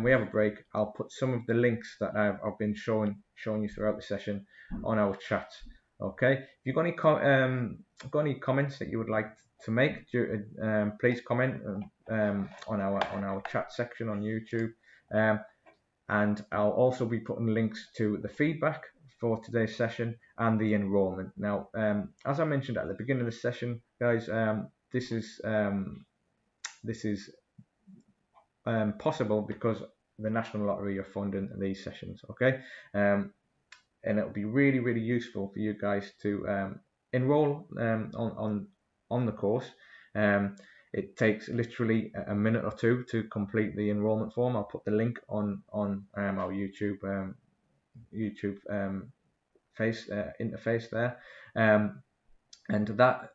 we have a break, I'll put some of the links that I've been showing you throughout the session on our chat. Okay. If you've got any comments that you would like to make, please comment on our chat section on YouTube. And I'll also be putting links to the feedback for today's session and the enrollment. Now, as I mentioned at the beginning of the session, guys, this is possible because the National Lottery are funding these sessions, okay? And it'll be really, really useful for you guys to enroll on the course. It takes literally a minute or two to complete the enrollment form. I'll put the link on our YouTube interface there, and that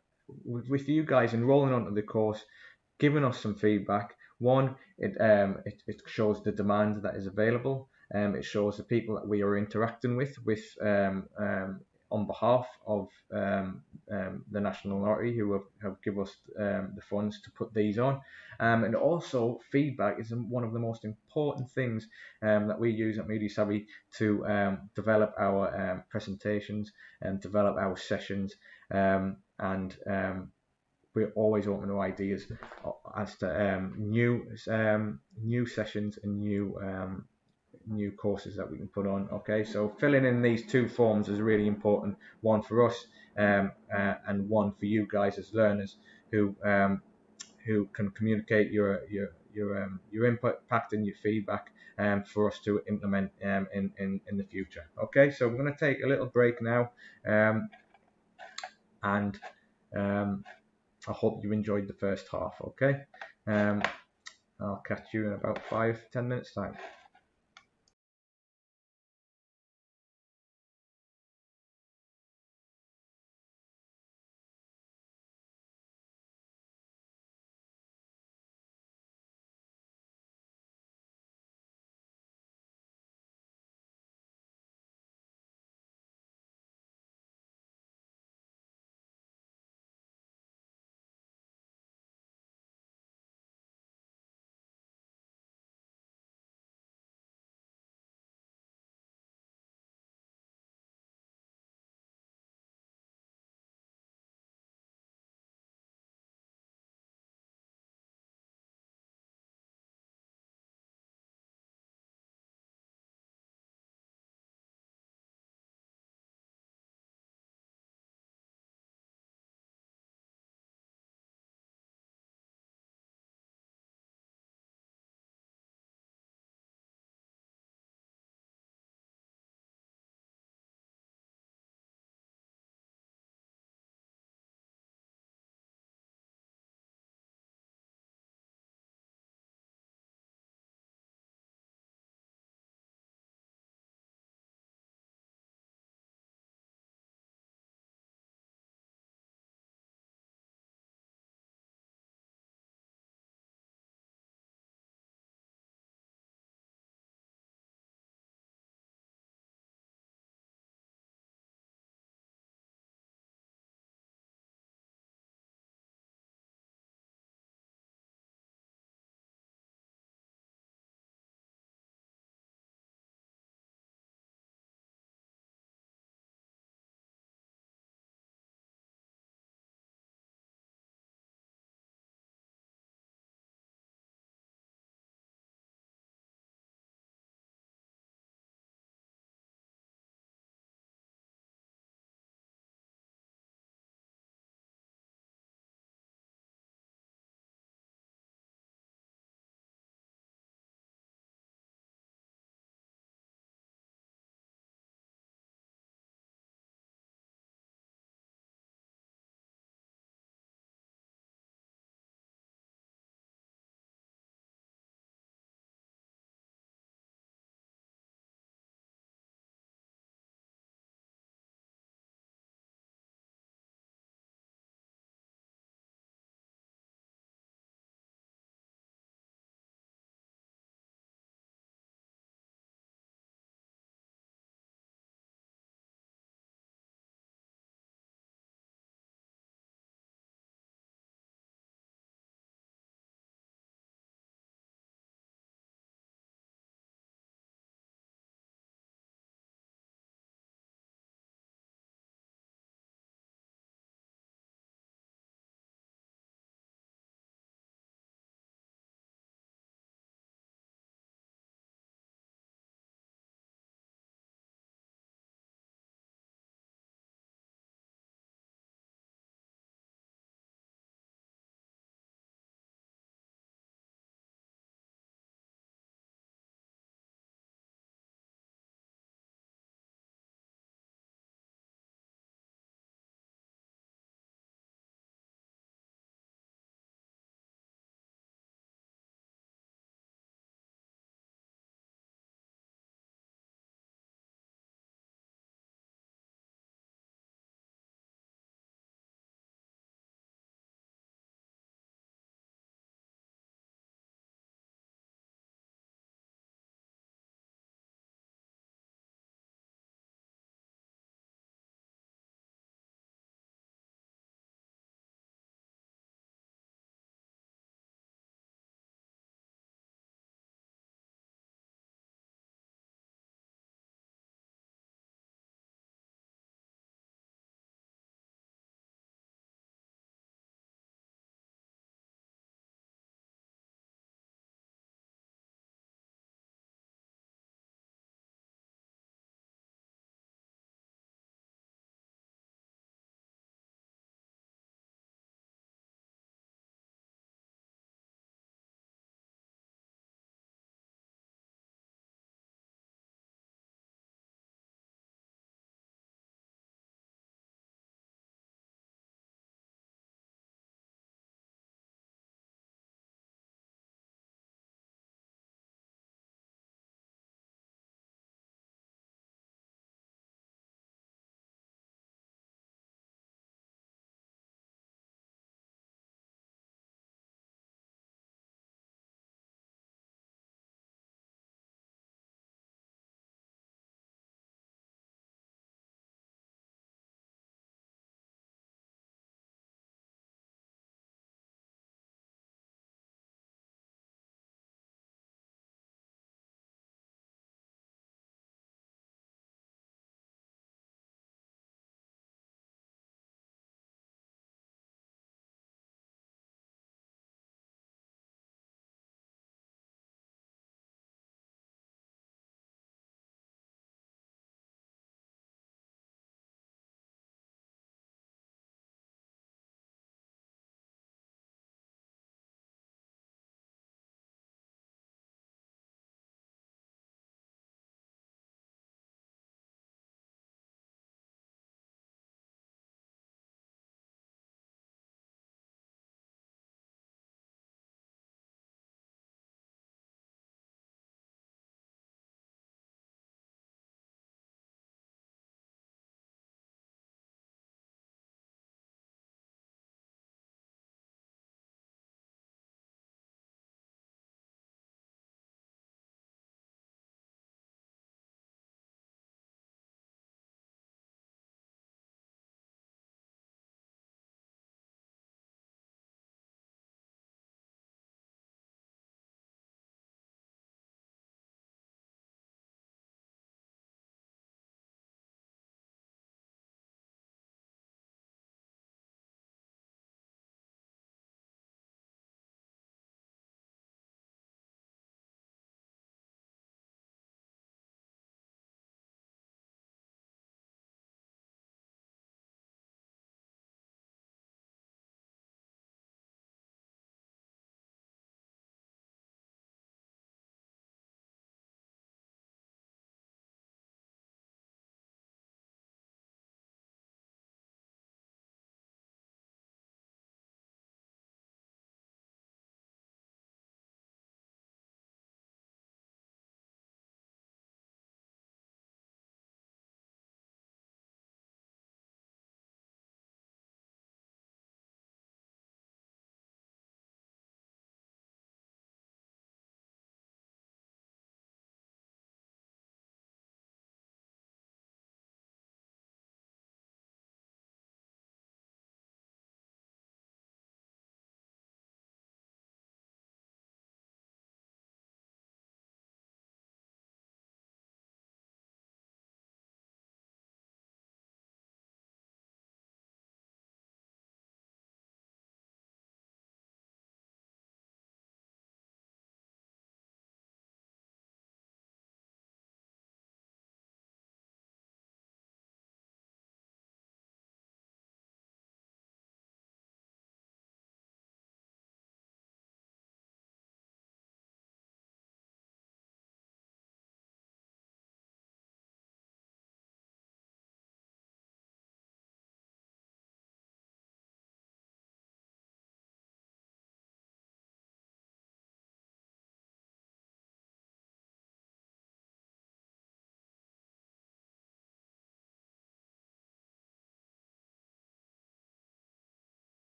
with you guys enrolling onto the course, giving us some feedback. One, it shows the demand that is available. It shows the people that we are interacting with on behalf of the National Lottery, who have given us the funds to put these on. And also, feedback is one of the most important things that we use at Media Savvy to develop our presentations and develop our sessions. And we're always open to ideas as to new sessions and new courses that we can put on. Okay, so filling in these two forms is really important, one for us and one for you guys as learners who can communicate your impact and your feedback for us to implement in the future. Okay, so we're going to take a little break now, and I hope you enjoyed the first half. Okay, I'll catch you in about 5-10 minutes time.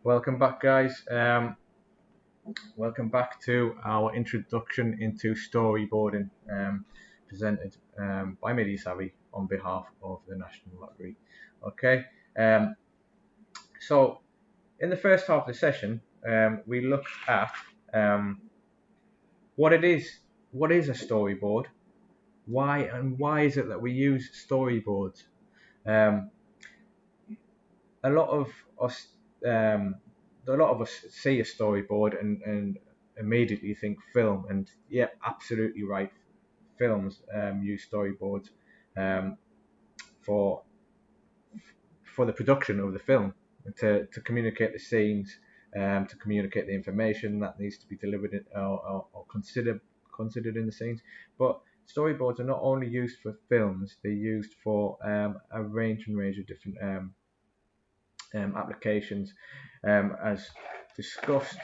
Welcome back, guys. Welcome back to our introduction into storyboarding, presented by Midi Savvy on behalf of the National Lottery. Okay, so in the first half of the session, we looked at what it is. What is a storyboard? Why is it that we use storyboards? A lot of us see a storyboard and immediately think film, and yeah, absolutely right. Films use storyboards um, for the production of the film, to communicate the scenes, to communicate the information that needs to be delivered or considered in the scenes. But storyboards are not only used for films; they're used for a range of different applications, as discussed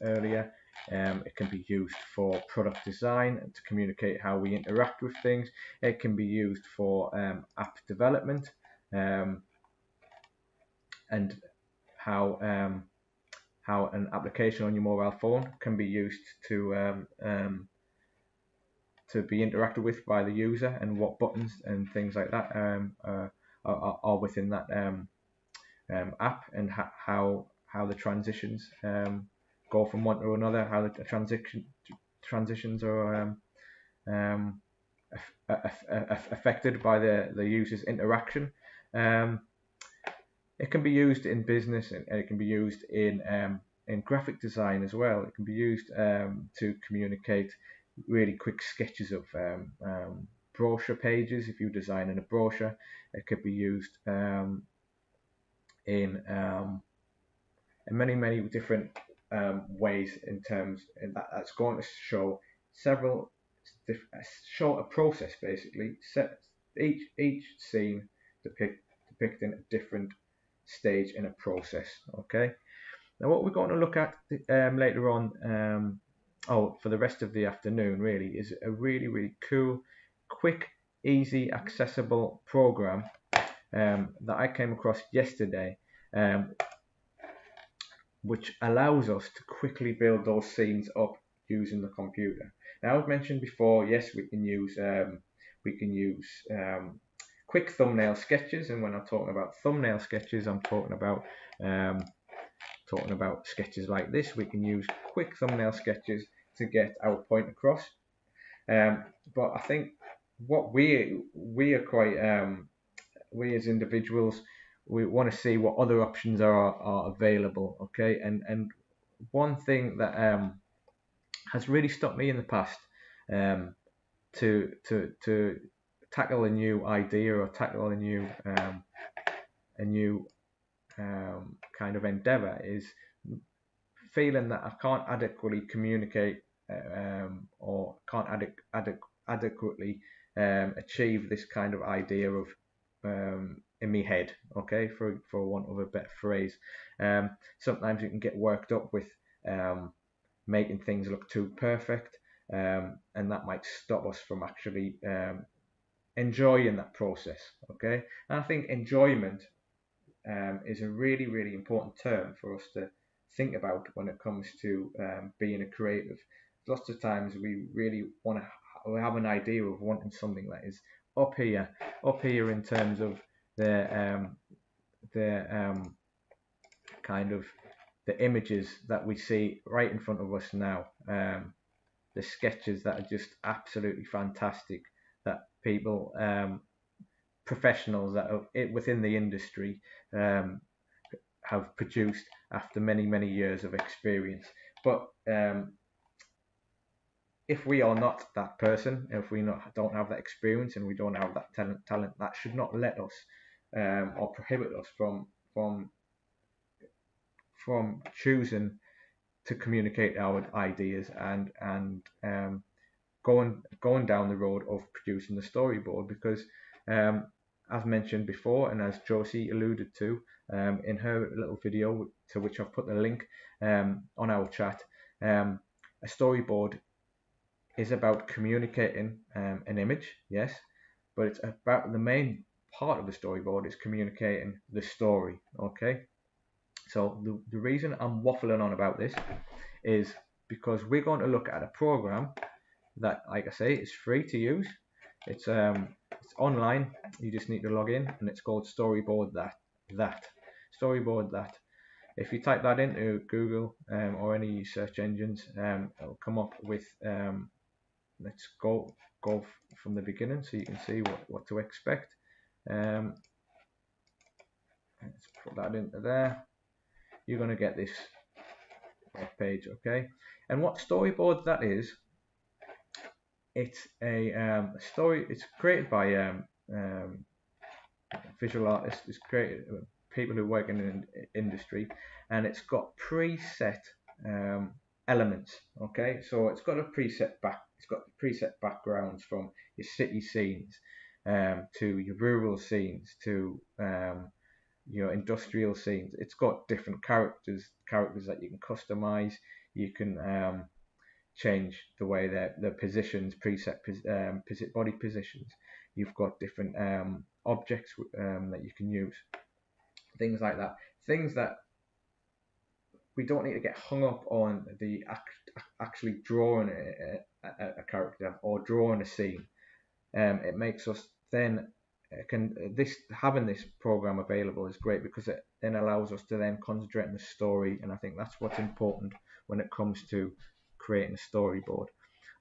earlier. It can be used for product design to communicate how we interact with things. It can be used for app development, and how an application on your mobile phone can be used to be interacted with by the user, and what buttons and things like that are within that app, and how the transitions go from one to another, how the transitions are affected by the user's interaction. It can be used in business, and it can be used in graphic design as well. It can be used to communicate really quick sketches of brochure pages. If you're designing a brochure, it could be used in many different ways, in terms, and that's going to show a process, basically. Set each scene depicting a different stage in a process. Okay, now what we're going to look at later on, for the rest of the afternoon, really, is a really cool, quick, easy, accessible program that I came across yesterday, which allows us to quickly build those scenes up using the computer. Now, I've mentioned before, yes, we can use quick thumbnail sketches, and when I'm talking about thumbnail sketches, I'm talking about sketches like this. We can use quick thumbnail sketches to get our point across. But I think what we are quite we as individuals, we want to see what other options are available. Okay, and one thing that has really stopped me in the past to tackle a new idea, or tackle a new kind of endeavor, is feeling that I can't adequately communicate or can't adequately achieve this kind of idea of in my head. Okay, for want of a better phrase. Sometimes you can get worked up with making things look too perfect, and that might stop us from actually enjoying that process. Okay, and I think enjoyment is a really important term for us to think about when it comes to being a creative. Lots of times we really want to have an idea of wanting something that is up here in terms of the kind of the images that we see right in front of us now, the sketches that are just absolutely fantastic, that people, professionals that are within the industry, have produced after many years of experience. But if we are not that person, if we don't have that experience, and we don't have that talent, that should not let us or prohibit us from choosing to communicate our ideas, and going down the road of producing the storyboard. Because as mentioned before, and as Josie alluded to in her little video, to which I've put the link on our chat, a storyboard is about communicating an image, yes, but it's about, the main part of the storyboard is communicating the story. Okay, So the reason I'm waffling on about this is because we're going to look at a program that, like I say, is free to use. It's online. You just need to log in, and it's called Storyboard That. Storyboard That. If you type that into Google or any search engines, it'll come up with. Let's go from the beginning so you can see what to expect. Let's put that into there. You're going to get this web page, okay? And what Storyboard That is, it's a story. It's created by visual artists. It's created people who work in the industry, and it's got preset elements. Okay, so it's got preset backgrounds from your city scenes to your rural scenes to your industrial scenes. It's got different characters that you can customize. You can change the way their positions, body positions. You've got different objects that you can use, things like that. Things that we don't need to get hung up on the actually drawing a character or drawing a scene. It makes us then having this program available is great because it then allows us to then concentrate on the story, and I think that's what's important when it comes to creating a storyboard.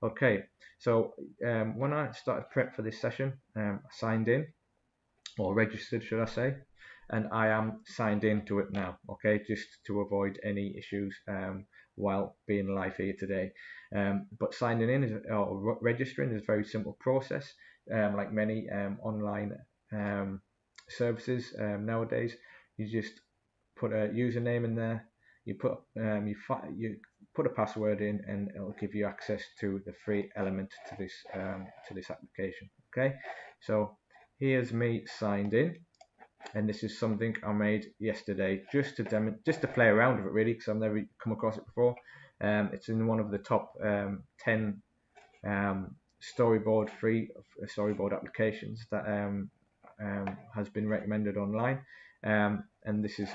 Okay, so when I started prep for this session, I signed in, or registered should I say, and I am signed into it now, okay, just to avoid any issues while being live here today. But signing in or registering is a very simple process, like many online services nowadays. You just put a username in there, you put a password in, and it'll give you access to the free element to this application. Okay, so here's me signed in, and this is something I made yesterday just to play around with it really, because I've never come across it before. It's in one of the top 10 free storyboard applications that has been recommended online, and this is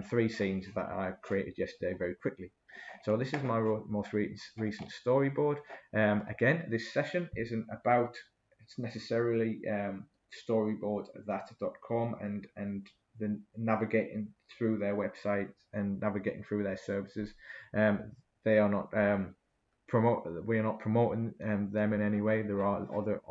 3 scenes that I created yesterday very quickly. So this is my most recent storyboard. Again, this session isn't about necessarily storyboardthat.com and the navigating through their website and navigating through their services. They are not we are not promoting them in any way. There are other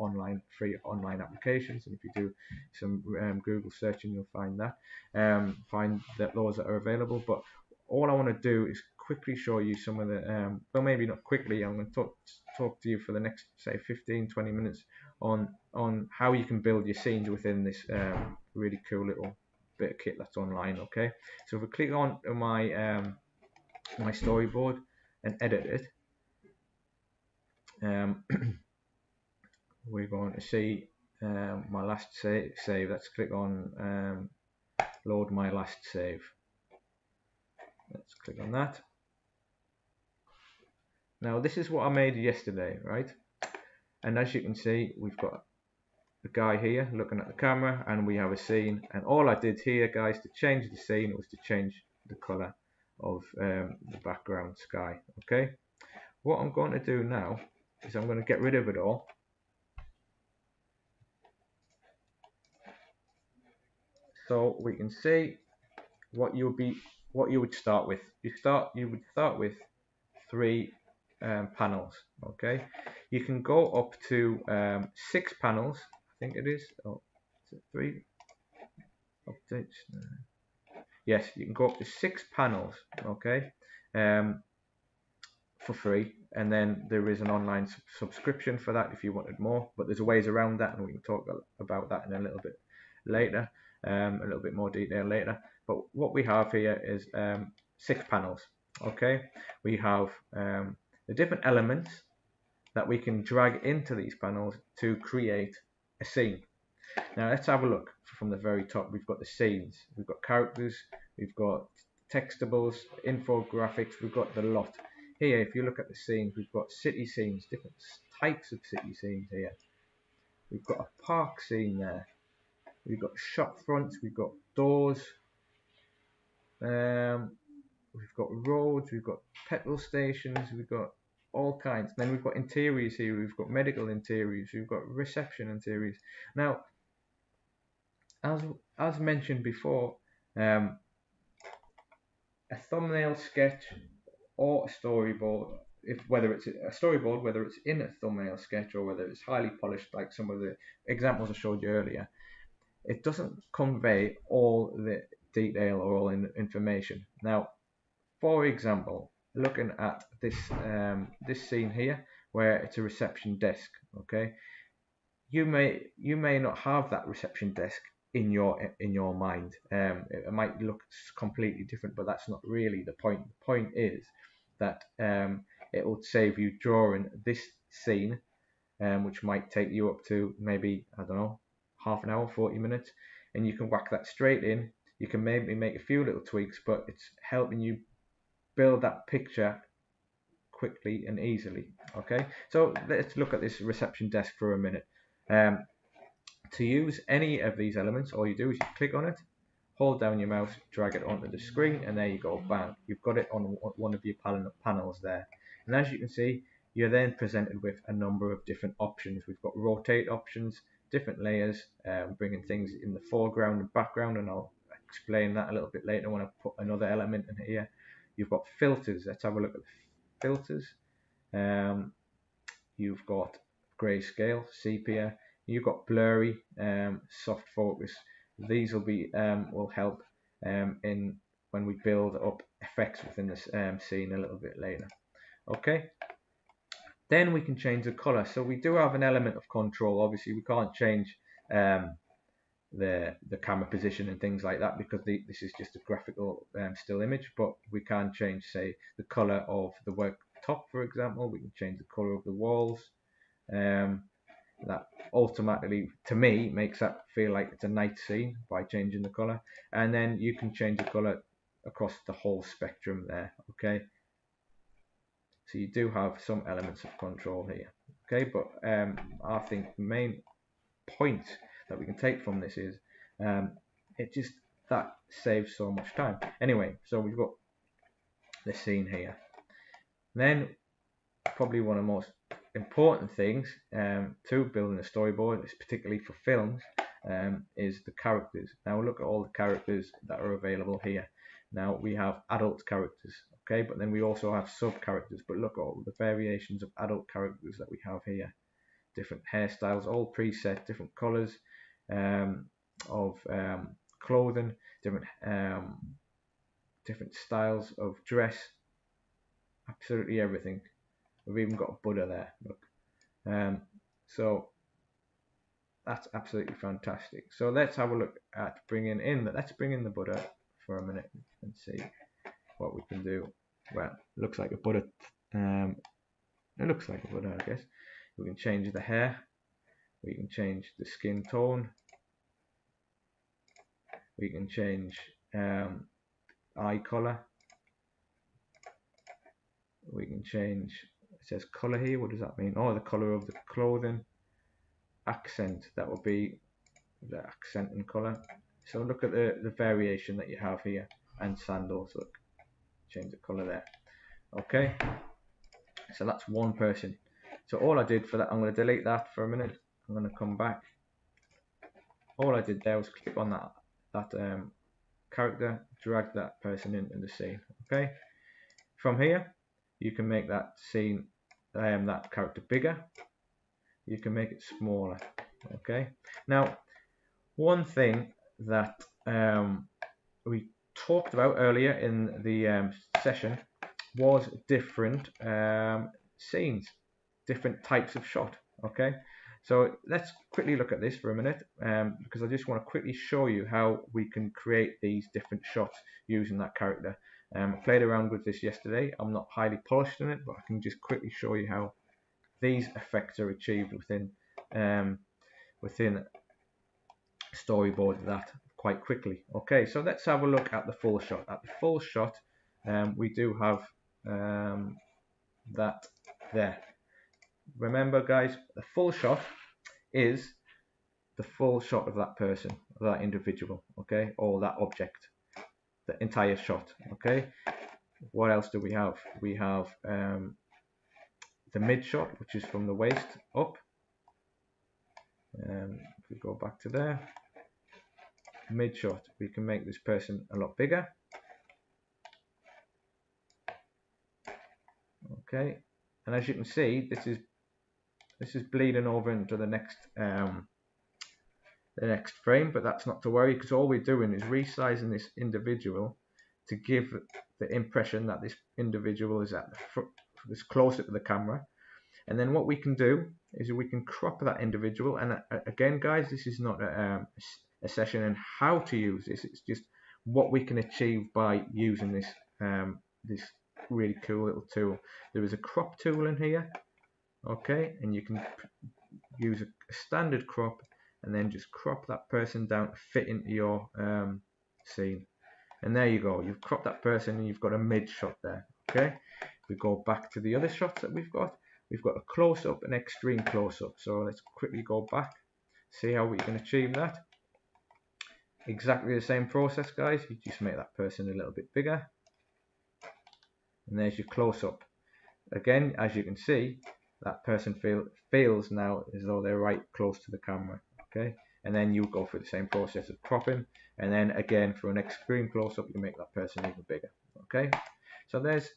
free online applications, and if you do some Google searching, you'll find that those that are available. But all I want to do is quickly show you some of the well, maybe not quickly. I'm going to talk to you for the next, say, 15-20 minutes on how you can build your scenes within this really cool little bit of kit that's online. Okay, so if we click on my my storyboard and edit it, we're going to see my last save. Let's click on load my last save. Let's click on that. Now this is what I made yesterday, right? And as you can see, we've got the guy here looking at the camera, and we have a scene. And all I did here, guys, to change the scene was to change the color of the background sky. Okay, what I'm going to do now is I'm going to get rid of it all. So we can see what you would start with. You would start with 3 panels. Okay, you can go up to 6 panels. I think it is. Oh, is it 3? Updates. Yes, you can go up to 6 panels. Okay, for free, and then there is an online subscription for that if you wanted more. But there's ways around that, and we can talk about that in a little bit later, a little bit more detail later. But what we have here is 6 panels. Okay, we have the different elements that we can drag into these panels to create a scene. Now let's have a look from the very top. We've got the scenes, we've got characters, we've got textables, infographics, we've got the lot. Here, if you look at the scenes, we've got city scenes, different types of city scenes here. We've got a park scene there. We've got shop fronts, we've got doors, We've got roads, we've got petrol stations, we've got all kinds. Then we've got interiors here, we've got medical interiors, we've got reception interiors. Now, as mentioned before, a thumbnail sketch or a storyboard, whether it's a storyboard, whether it's in a thumbnail sketch or whether it's highly polished like some of the examples I showed you earlier, it doesn't convey all the detail or all information. Now, for example, looking at this this scene here where it's a reception desk, okay, you may not have that reception desk in your mind. It might look completely different, but that's not really the point. The point is that it will save you drawing this scene, which might take you up to maybe, I don't know, half an hour, 40 minutes, and you can whack that straight in. You can maybe make a few little tweaks, but it's helping you build that picture quickly and easily. Okay, so let's look at this reception desk for a minute. To use any of these elements, all you do is you click on it, hold down your mouse, drag it onto the screen, and there you go, bang, you've got it on one of your panels there. And as you can see, you're then presented with a number of different options. We've got rotate options, different layers, bringing things in the foreground and background, and I'll explain that a little bit later when I put another element in here. You've got filters. Let's have a look at the filters. You've got grayscale, sepia. You've got blurry, soft focus. These will help in when we build up effects within this scene a little bit later. Okay. Then we can change the color. So we do have an element of control. Obviously, we can't change the camera position and things like that because this is just a graphical still image. But we can change, say, the color of the worktop, for example. We can change the color of the walls. That automatically, to me, makes that feel like it's a night scene by changing the color. And then you can change the color across the whole spectrum there. Okay. So you do have some elements of control here. Okay, but I think the main point that we can take from this is that saves so much time. Anyway, so we've got the scene here. Then probably one of the most important things to building a storyboard, particularly for films, is the characters. Now look at all the characters that are available here. Now we have adult characters, okay, but then we also have sub characters. But look at all the variations of adult characters that we have here. Different hairstyles, all preset, different colors of clothing, different styles of dress, absolutely everything. We've even got a Buddha there, look. So that's absolutely fantastic. So let's have a look at let's bring in the Buddha for a minute and see what we can do. Well, it looks like a Buddha. It looks like a Buddha, I guess. We can change the hair. We can change the skin tone. We can change eye color. We can change, it says color here. What does that mean? Oh, the color of the clothing. Accent, that will be the accent and color. So look at the variation that you have here. And sandals, look, change the color there. Okay, so that's one person. So all I did for that, I'm going to delete that for a minute. I'm going to come back. All I did there was click on that character, drag that person into the scene. Okay, from here you can make that scene, that character bigger. You can make it smaller. Okay, now one thing that we talked about earlier in the session was different scenes, different types of shot. Okay, so let's quickly look at this for a minute because I just want to quickly show you how we can create these different shots using that character. I played around with this yesterday. I'm not highly polished in it, but I can just quickly show you how these effects are achieved within Storyboard that quite quickly. Okay, so let's have a look at the full shot. At the full shot, we do have that there. Remember, guys, the full shot is the full shot of that person, of that individual, okay, or that object. the entire shot. Okay, what else do we have? We have the mid shot, which is from the waist up. If we go back to there, mid shot, we can make this person a lot bigger. Okay, and as you can see, this is bleeding over into the next frame, but that's not to worry, because all we're doing is resizing this individual to give the impression that this individual is at the front, is closer to the camera. And then what we can do is we can crop that individual. And again, guys, this is not a session on how to use this. It's just what we can achieve by using this this really cool little tool. There is a crop tool in here, okay, and you can use a standard crop and then just crop that person down to fit into your scene. And there you go, you've cropped that person and you've got a mid shot there. Okay, if we go back to the other shots that we've got a close-up and extreme close-up. So let's quickly go back, see how we can achieve that. Exactly the same process, guys. You just make that person a little bit bigger, and there's your close-up. Again, as you can see, that person feels now as though they're right close to the camera. Okay, and then you go through the same process of cropping, and then again for an extreme close-up, you make that person even bigger. Okay, so there's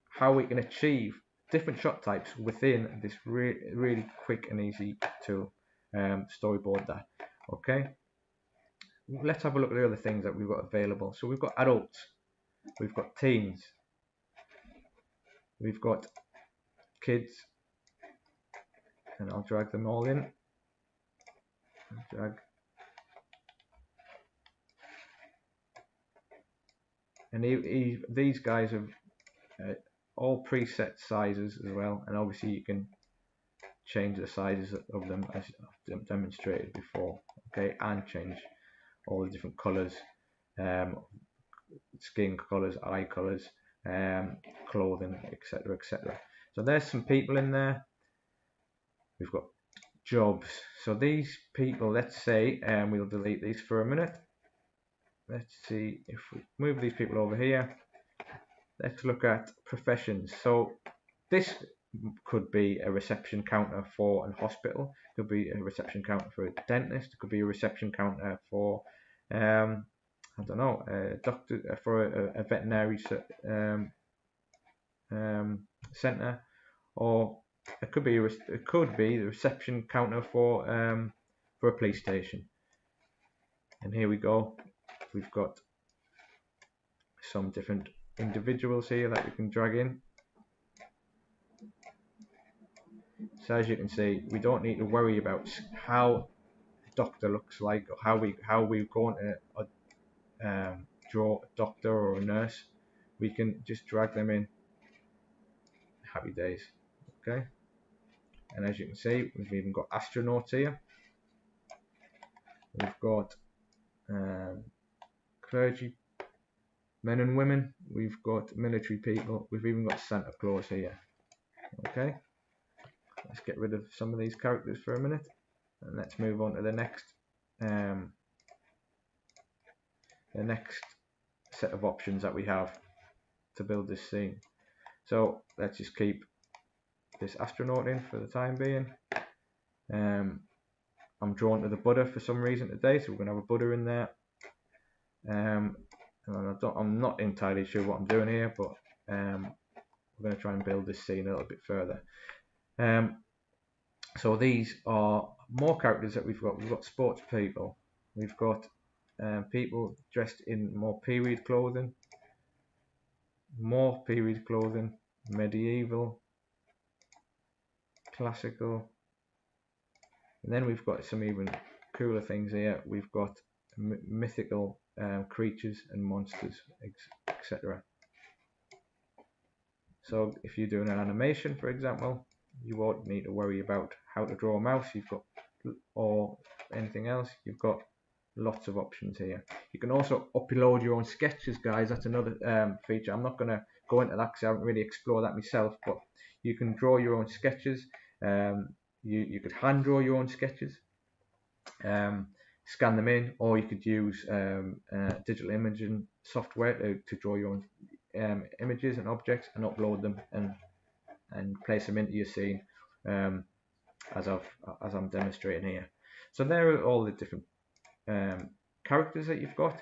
how we can achieve different shot types within this really quick and easy tool. Storyboard that. Okay, let's have a look at the other things that we've got available. So we've got adults, we've got teens, we've got kids, and I'll drag them all in. Drag. And these guys have all preset sizes as well, and obviously you can change the sizes of them as I've demonstrated before. Okay, and change all the different colors, skin colors, eye colors, clothing, etc., etc. So there's some people in there. We've got jobs. So these people, let's say, we'll delete these for a minute. Let's see if we move these people over here. Let's look at professions. So this could be a reception counter for a hospital, could be a reception counter for a dentist, it could be a reception counter for I don't know, a doctor, for a veterinary center, or it could be the reception counter for a police station. And here we go, we've got some different individuals here that we can drag in. So as you can see, we don't need to worry about how a doctor looks like, or how we're going to draw a doctor or a nurse. We can just drag them in. Happy days. Okay, and as you can see, we've even got astronauts here, we've got clergy, men and women, we've got military people, we've even got Santa Claus here. Okay, let's get rid of some of these characters for a minute, and let's move on to the next set of options that we have to build this scene. So let's just keep this astronaut in for the time being. I'm drawn to the Buddha for some reason today, so we're going to have a Buddha in there. And I'm not entirely sure what I'm doing here, but we're going to try and build this scene a little bit further. So these are more characters that we've got. We've got sports people, we've got people dressed in more period clothing, medieval, classical, and then we've got some even cooler things here. We've got mythical creatures and monsters, etc. So if you're doing an animation, for example, you won't need to worry about how to draw a mouse, or anything else. You've got lots of options here. You can also upload your own sketches, guys. That's another feature. I'm not going to go into that because I haven't really explored that myself, but you can draw your own sketches. You could hand draw your own sketches. scan them in, or you could use digital imaging software to draw your own images and objects and upload them and place them into your scene, as I'm demonstrating here. So there are all the different characters that you've got.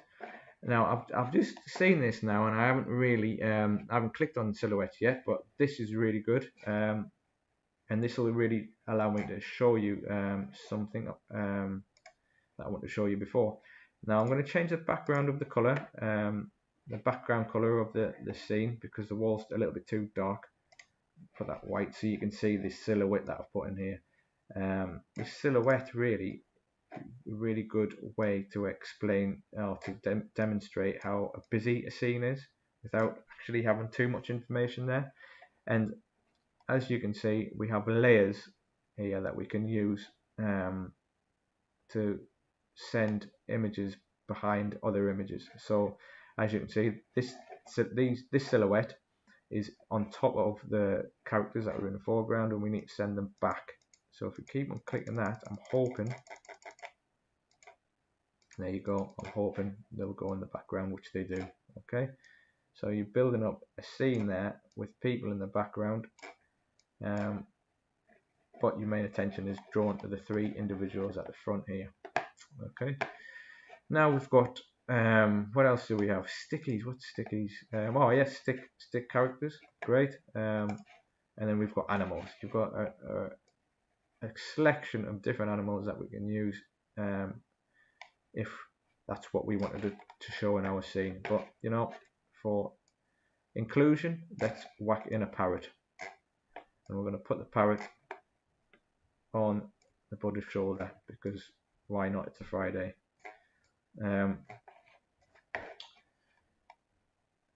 Now I've just seen this now, and I haven't really I haven't clicked on silhouettes yet, but this is really good, and this will really allow me to show you something that I want to show you before. Now I'm going to change the background of the color, the background color of the scene, because the wall's a little bit too dark. Put that white so you can see this silhouette that I've put in here. This silhouette really good way to explain or to demonstrate how busy a scene is without actually having too much information there. And as you can see, we have layers here that we can use to send images behind other images. So as you can see, this silhouette is on top of the characters that are in the foreground, and we need to send them back. So if we keep on clicking that, I'm hoping, there you go, I'm hoping they'll go in the background, which they do. Okay, so you're building up a scene there with people in the background, but your main attention is drawn to the three individuals at the front here. Okay, now we've got what else do we have? Stickies. What's stickies? Oh yes, stick characters. Great. And then we've got animals. You've got a selection of different animals that we can use if that's what we wanted to show in our scene. But you know, for inclusion, let's whack in a parrot, and we're going to put the parrot on the buddy's shoulder, because why not? It's a Friday.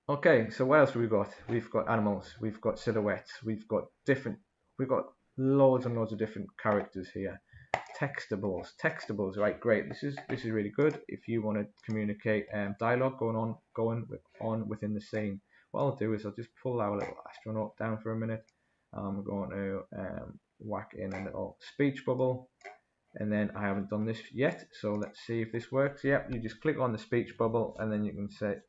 Okay, so what else have we got? We've got animals, we've got silhouettes, we've got loads and loads of different characters here. Textables, right? Great. This is really good if you want to communicate dialogue going on within the scene. What I'll do is I'll just pull our little astronaut down for a minute. I'm going to whack in a little speech bubble, and then I haven't done this yet, so let's see if this works. Yep, you just click on the speech bubble, and then you can say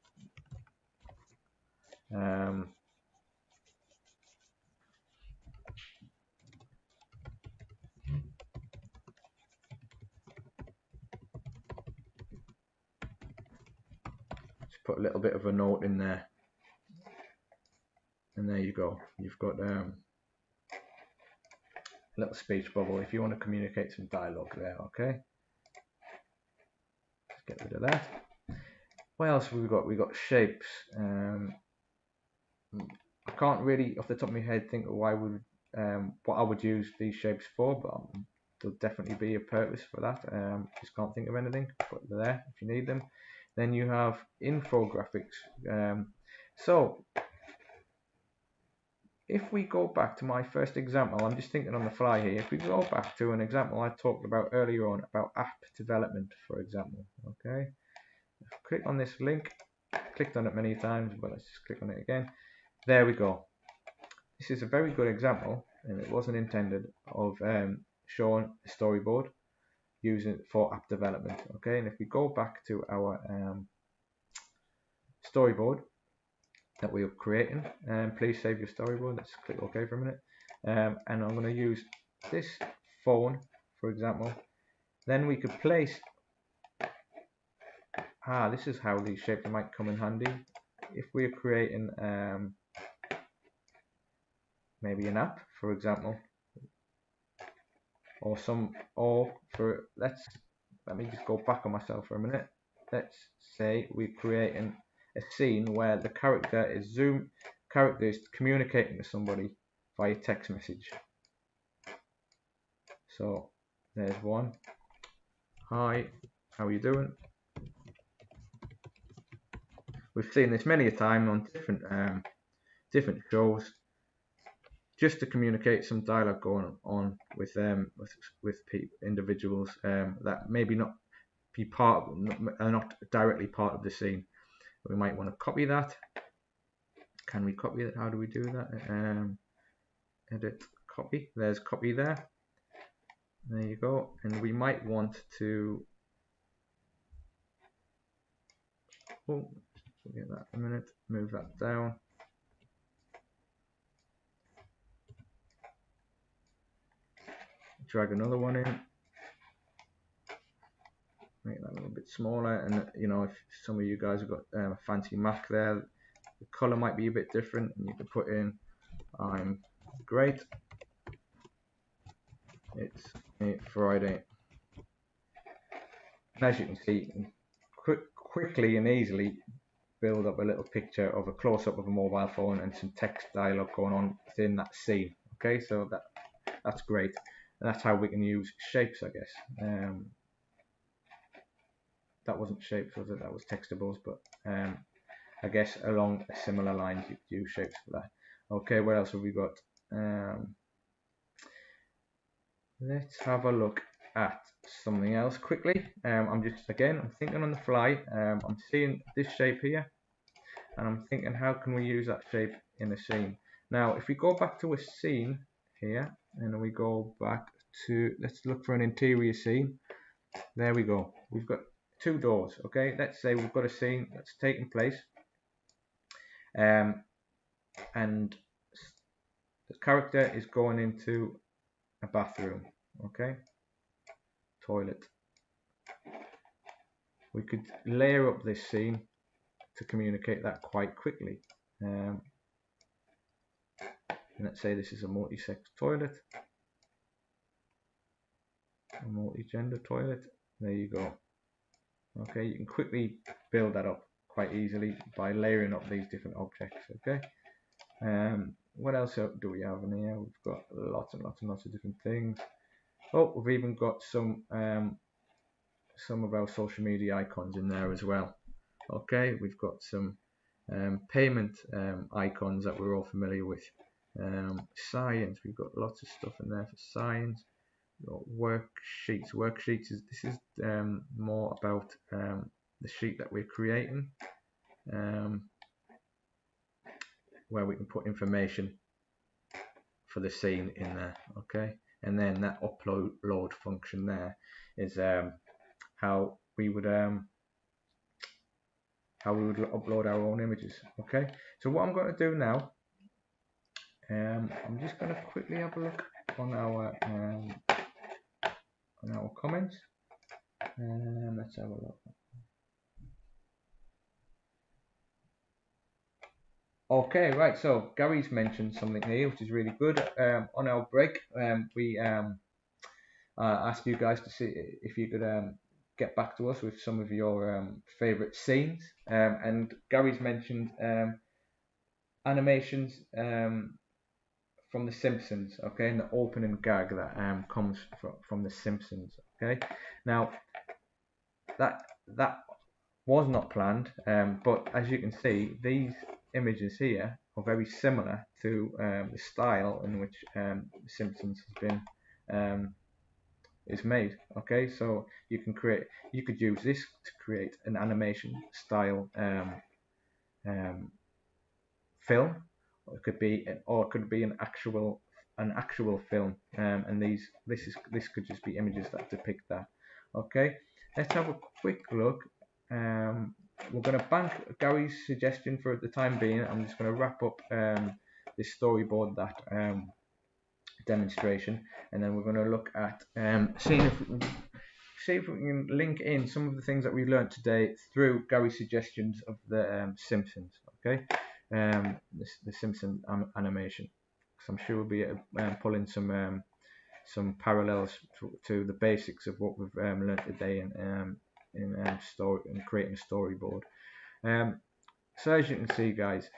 just put a little bit of a note in there, and there you go. You've got a little speech bubble if you want to communicate some dialogue there. Okay, let's get rid of that. What else have we got? We got shapes. I can't really off the top of my head think of what I would use these shapes for, but there'll definitely be a purpose for that. Just can't think of anything, but they're there if you need them. Then you have infographics. So if we go back to my first example, I'm just thinking on the fly here. If we go back to an example I talked about earlier on about app development, for example. Okay, click on this link. Clicked on it many times, but let's just click on it again. There we go. This is a very good example, and it wasn't intended, of showing a storyboard using it for app development. Okay, and if we go back to our storyboard that we are creating, please save your storyboard. Let's click OK for a minute, and I'm going to use this phone, for example. Then we could place. This is how these shapes might come in handy if we're creating maybe an app, for example, or let me just go back on myself for a minute. Let's say we're creating a scene where the character is communicating to somebody via text message. So there's one. Hi, how are you doing? We've seen this many a time on different shows, just to communicate some dialogue going on with individuals that maybe not be are not directly part of the scene. We might want to copy that. Can we copy it? How do we do that? Edit, copy. There's copy there. There you go. And we might want to Oh, forget that a minute. Move that down. Drag another one in. Make that a little bit smaller, and you know, if some of you guys have got a fancy Mac there, the color might be a bit different, and you can put in "I'm great. It's a Friday." And as you can see, quickly and easily build up a little picture of a close-up of a mobile phone and some text dialogue going on within that scene. Okay, so that's great, and that's how we can use shapes, I guess. That wasn't shapes, was it? That was textables, but I guess along similar lines you could use shapes for that. Okay, what else have we got? Let's have a look at something else quickly. I'm thinking on the fly. I'm seeing this shape here, and I'm thinking, how can we use that shape in a scene? Now, if we go back to a scene here, and we go back to, let's look for an interior scene. There we go. We've got 2 doors. Okay, let's say we've got a scene that's taking place, and the character is going into a bathroom. Okay, toilet. We could layer up this scene to communicate that quite quickly. Let's say this is a multi-sex toilet, a multi-gender toilet. There you go. Okay, you can quickly build that up quite easily by layering up these different objects. Okay, what else do we have in here? We've got lots and lots and lots of different things. Oh, we've even got some of our social media icons in there as well. Okay, we've got some payment icons that we're all familiar with. Science, we've got lots of stuff in there for science. We've got worksheets. Worksheets this is more about the sheet that we're creating, where we can put information for the scene in there. Okay, and then that upload function there is how we would upload our own images. Okay, so what I'm going to do now, I'm just going to quickly have a look on our comments, and let's have a look. Okay, right, so Gary's mentioned something here which is really good. On our break, we asked you guys to see if you could get back to us with some of your favorite scenes, and Gary's mentioned animations from The Simpsons, okay, and the opening gag that comes from The Simpsons. Okay, now that was not planned, but as you can see, these images here are very similar to the style in which The Simpsons has been is made. Okay, so you could use this to create an animation style film, or it could be an actual film, and this could just be images that depict that. Okay, let's have a quick look. We're going to bank Gary's suggestion for the time being. I'm just going to wrap up this storyboard demonstration, and then we're going to look at see if we can link in some of the things that we learned today through Gary's suggestions of the Simpsons. Okay, the Simpson animation, because I'm sure we'll be pulling some parallels to the basics of what we've learned today in creating a storyboard. So as you can see, guys,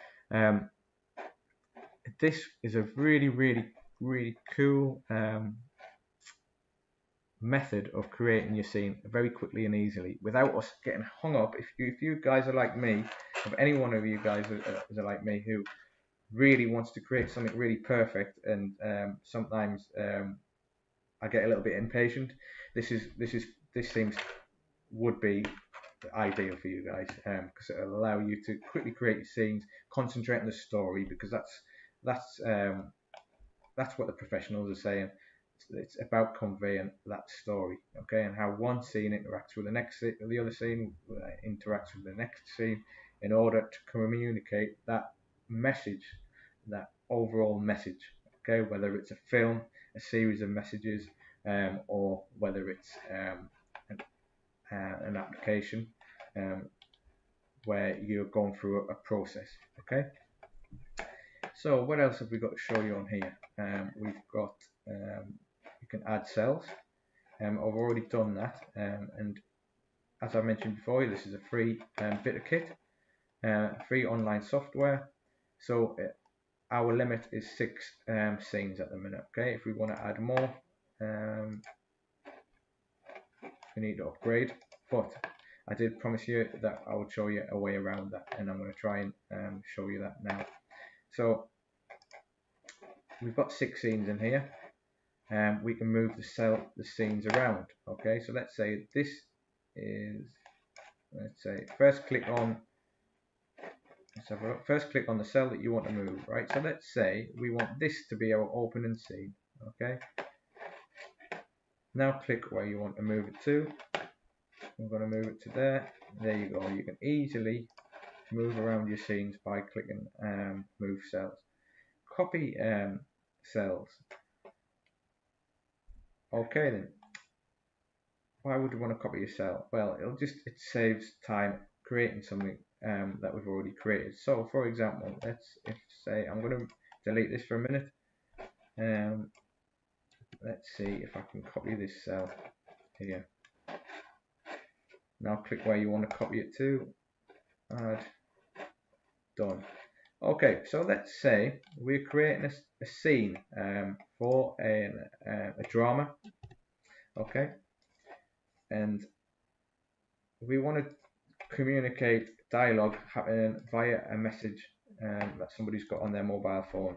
this is a really cool method of creating your scene very quickly and easily without us getting hung up. If you guys are like me, if any one of you guys are like me who really wants to create something really perfect, and sometimes I get a little bit impatient, this would be ideal for you guys, because it'll allow you to quickly create your scenes, concentrate on the story, because that's what the professionals are saying. it's about conveying that story, okay, and how one scene interacts with the next, the other scene interacts with the next scene, in order to communicate that message, that overall message, okay, whether it's a film, a series of messages, or whether it's an application where you're going through a process, okay. So what else have we got to show you on here? We've got you can add cells. I've already done that, and as I mentioned before, this is a free bit of kit, free online software. So our limit is 6 scenes at the minute. Okay, if we want to add more, we need to upgrade. But I did promise you that I would show you a way around that, and I'm going to try and show you that now. So we've got 6 scenes in here. We can move the scenes around. Okay, so let's say this is, let's say first click on, let's have a look. First click on the cell that you want to move, right? So let's say we want this to be our opening scene. Okay, now click where you want to move it to. I'm going to move it to there. There you go. You can easily move around your scenes by clicking move cells. Copy cells. Okay then, why would you want to copy your cell? Well, it saves time creating something that we've already created. So for example, say I'm going to delete this for a minute. Let's see if I can copy this cell here. Now click where you want to copy it to. Add. Done. Okay, so let's say we're creating a scene for a drama, okay, and we want to communicate dialogue happening via a message that somebody's got on their mobile phone.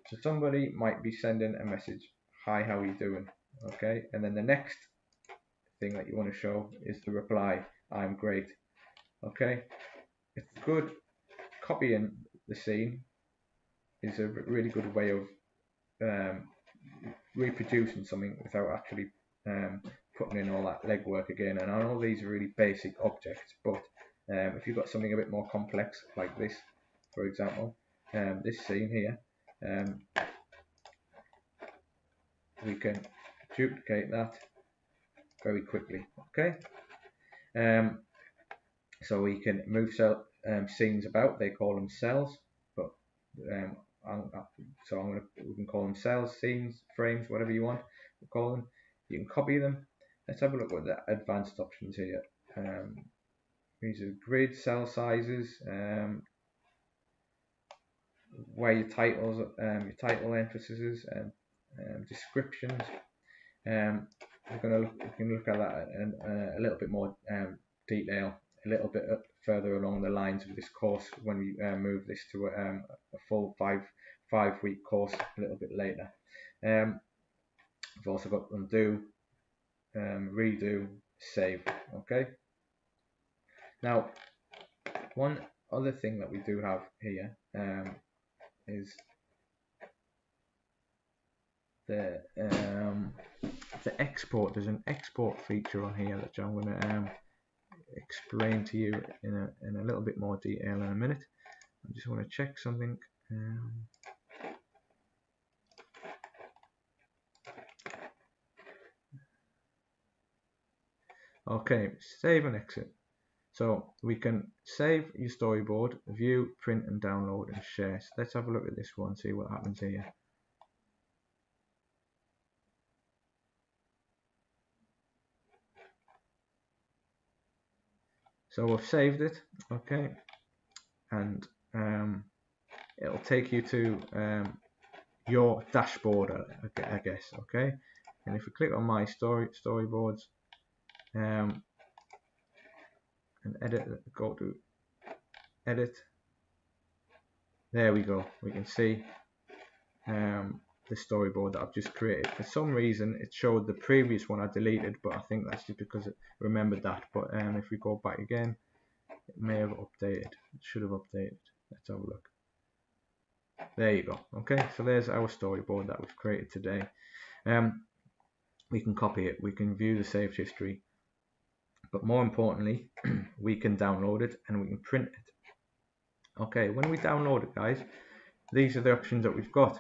So somebody might be sending a message, "Hi, how are you doing?" Okay, and then the next thing that you want to show is the reply, "I'm great." Okay, it's good. Copying the scene is a really good way of reproducing something without actually putting in all that legwork again. And I know these are really basic objects, but if you've got something a bit more complex like this, for example, this scene here, we can duplicate that very quickly. Okay, so we can move scenes about. They call them cells, but we can call them cells, scenes, frames, whatever you want to call them. You can copy them. Let's have a look at the advanced options here. These are grid, cell sizes, where your titles, your title emphases, and descriptions. We can look at that in a little bit more detail, a little bit further along the lines of this course when we move this to a full five-week course a little bit later. We've also got undo, redo, save. Okay. Now, one other thing that we do have here is the export. There's an export feature on here that I'm going to explain to you in a little bit more detail in a minute. I just want to check something. Okay, save and exit. So we can save your storyboard, view, print and download and share. So let's have a look at this one, see what happens here. So we've saved it, okay, and it'll take you to your dashboard, I guess, okay. And if we click on my storyboards and edit, go to edit. There we go. We can see the storyboard that I've just created. For some reason it showed the previous one I deleted, but I think that's just because it remembered that. But if we go back again, it may have updated. It should have updated. Let's have a look. There you go. Okay, so there's our storyboard that we've created today. We can copy it, we can view the saved history, but more importantly, we can download it and we can print it. Okay, when we download it, guys, these are the options that we've got.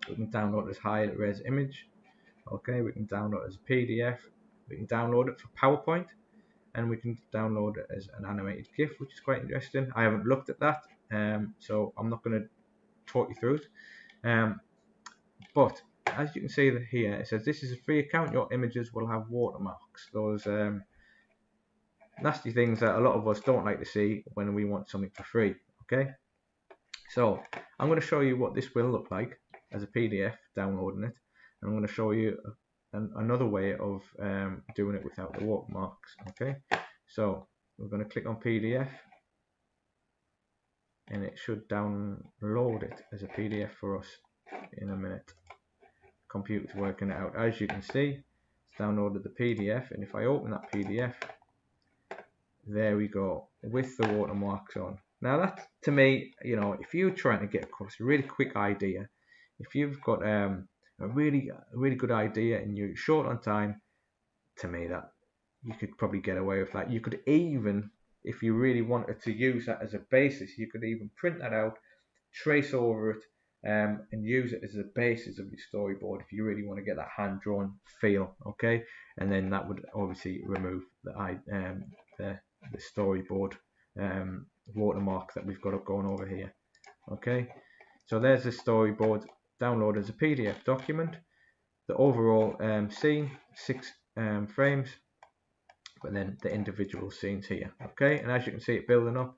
We can download it as high-res image. Okay, we can download it as a PDF. We can download it for PowerPoint, and we can download it as an animated GIF, which is quite interesting. I haven't looked at that, so I'm not going to talk you through it. But as you can see here, it says this is a free account. Your images will have watermarks. Those nasty things that a lot of us don't like to see when we want something for free. Okay, so I'm going to show you what this will look like as a PDF, downloading it. And I'm going to show you another way of doing it without the watermarks. Okay, so we're going to click on PDF, and it should download it as a PDF for us in a minute. Computer's working it out. As you can see, it's downloaded the PDF, and if I open that PDF, there we go, with the watermarks on. Now that, to me, you know, if you're trying to get across a really quick idea, if you've got a really good idea and you're short on time, to me that you could probably get away with that. You could even, if you really wanted to use that as a basis, you could even print that out, trace over it, and use it as the basis of your storyboard if you really want to get that hand-drawn feel. Okay, and then that would obviously remove the storyboard watermark that we've got going over here. Okay, so there's the storyboard downloaded as a PDF document. The overall scene, 6 frames, but then the individual scenes here. Okay, and as you can see it building up.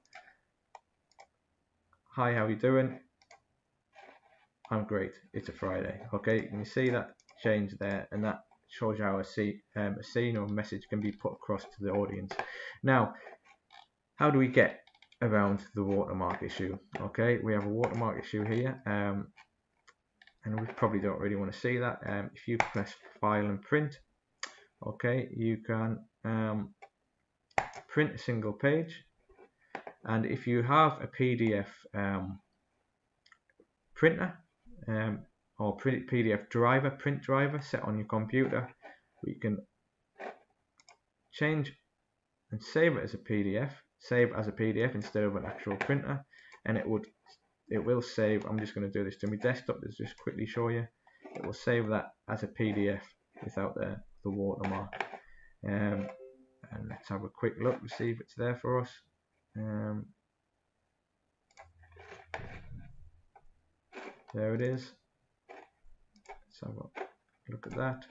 Hi, how you doing? I'm great. It's a Friday. Okay, and you see that change there, and that shows you how a scene or a message can be put across to the audience. Now, how do we get around the watermark issue? Okay, we have a watermark issue here, and we probably don't really want to see that. If you press File and Print, okay, you can print a single page, and if you have a PDF printer or PDF driver, print driver set on your computer, we can change and save it as a PDF, save as a PDF instead of an actual printer, and it will save. I'm just going to do this to my desktop to just quickly show you. It will save that as a PDF without the watermark. And let's have a quick look to see if it's there for us. There it is. Let's have a look at that.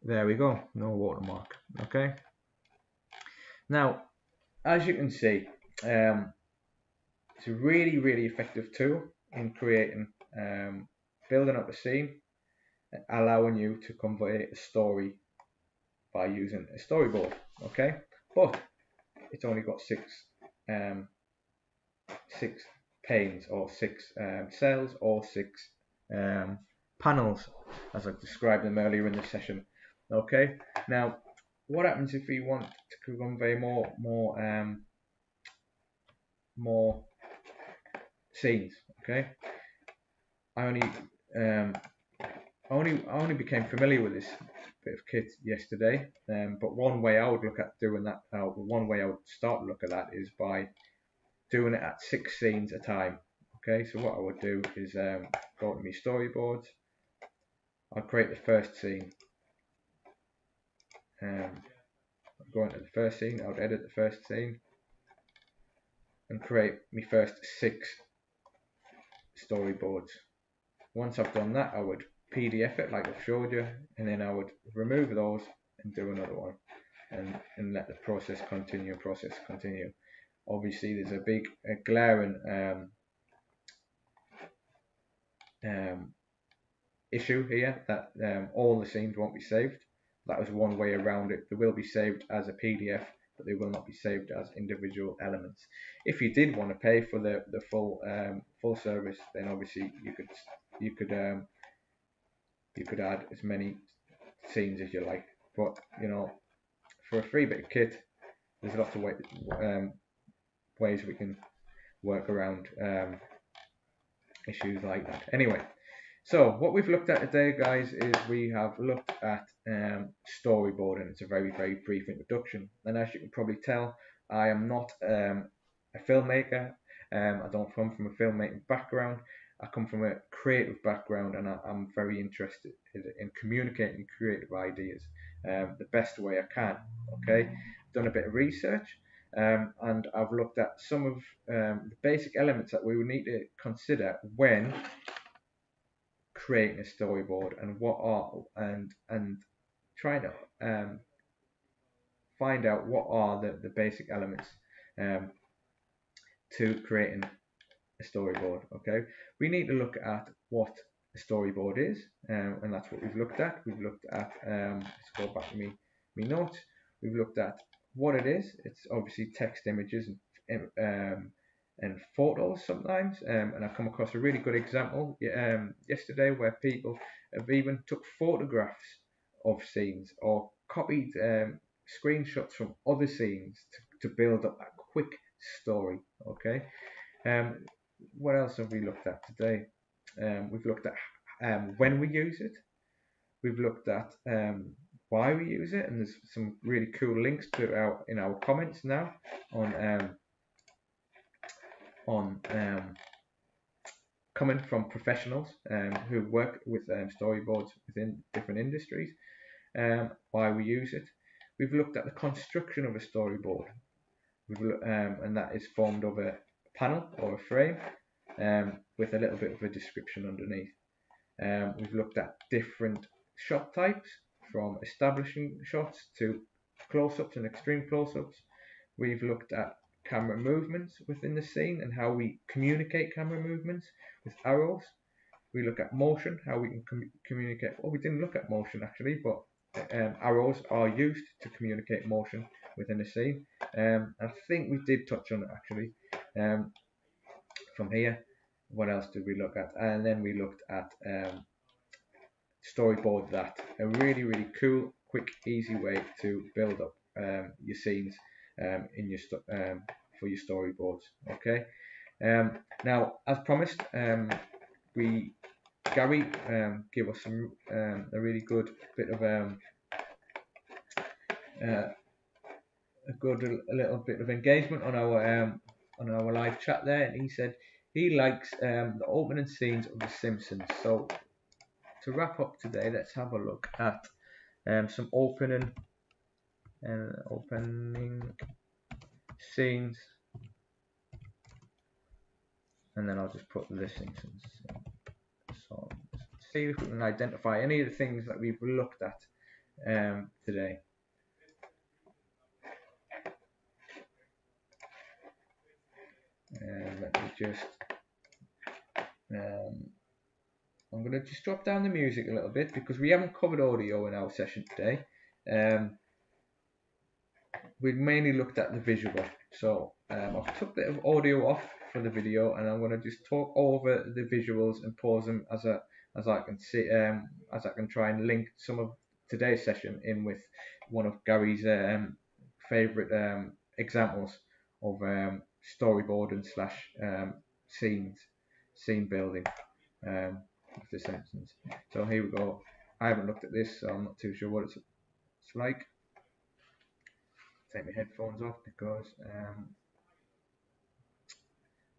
There we go, no watermark. Okay. Now, as you can see, it's a really effective tool in creating, building up a scene, and allowing you to convey a story by using a storyboard. Okay, but it's only got 6 panes or 6 cells or 6 panels, as I described them earlier in the session. Okay, now what happens if we want to convey more scenes? Okay, I only became familiar with this bit of kit yesterday, but one way I would look at doing that, one way I would start to look at that is by doing it at 6 scenes a time. Okay, so what I would do is go to my storyboards, I'll create the first scene. Go into the first scene, I would edit the first scene and create my first 6 storyboards. Once I've done that, I would PDF it like I've showed you, and then I would remove those and do another one, and let the process continue. Obviously there's a glaring issue here that all the scenes won't be saved. That was one way around it. They will be saved as a PDF, but they will not be saved as individual elements. If you did want to pay for the full service, then obviously you could add as many scenes as you like. But you know, for a free bit of kit, there's lots of ways we can work around issues like that. Anyway, so what we've looked at today, guys, is we have looked at storyboarding. It's a very, very brief introduction, and as you can probably tell, I am not a filmmaker. I don't come from a filmmaking background. I come from a creative background, and I'm very interested in communicating creative ideas the best way I can. Okay, done a bit of research, and I've looked at some of the basic elements that we would need to consider when creating a storyboard, and what are and trying to find out what are the basic elements to creating a storyboard. Okay, we need to look at what a storyboard is, and that's what we've looked at. We've looked at let's go back to me notes. We've looked at what it is. It's obviously text, images, and photos sometimes. And I come across a really good example yesterday where people have even took photographs of scenes or copied screenshots from other scenes to build up a quick story. Okay. What else have we looked at today? We've looked at when we use it. We've looked at why we use it, and there's some really cool links to in our comments now on coming from professionals who work with storyboards within different industries. Why we use it. We've looked at the construction of a storyboard, and that is formed of a panel or a frame with a little bit of a description underneath. We've looked at different shot types, from establishing shots to close-ups and extreme close-ups. We've looked at camera movements within the scene and how we communicate camera movements with arrows. We look at motion, how we can communicate. Well, we didn't look at motion actually, but arrows are used to communicate motion within a scene. I think we did touch on it actually. From here, what else did we look at? And then we looked at Storyboard That, a really, really cool, quick, easy way to build up your scenes in your for your storyboards. Okay. Now, as promised, Gary gave us some a really good bit of a little bit of engagement on our live chat there, and he said he likes the opening scenes of The Simpsons. So to wrap up today, let's have a look at some opening scenes, and then I'll just put The Simpsons. So see if we can identify any of the things that we've looked at today. Let me just I'm going to just drop down the music a little bit because we haven't covered audio in our session today. We've mainly looked at the visual, so I've took a bit of audio off for the video, and I'm going to just talk over the visuals and pause them as I can see, as I can try and link some of today's session in with one of Gary's favourite examples of storyboarding / scene building with The Simpsons. So here we go. I haven't looked at this, so I'm not too sure what it's like. Take my headphones off because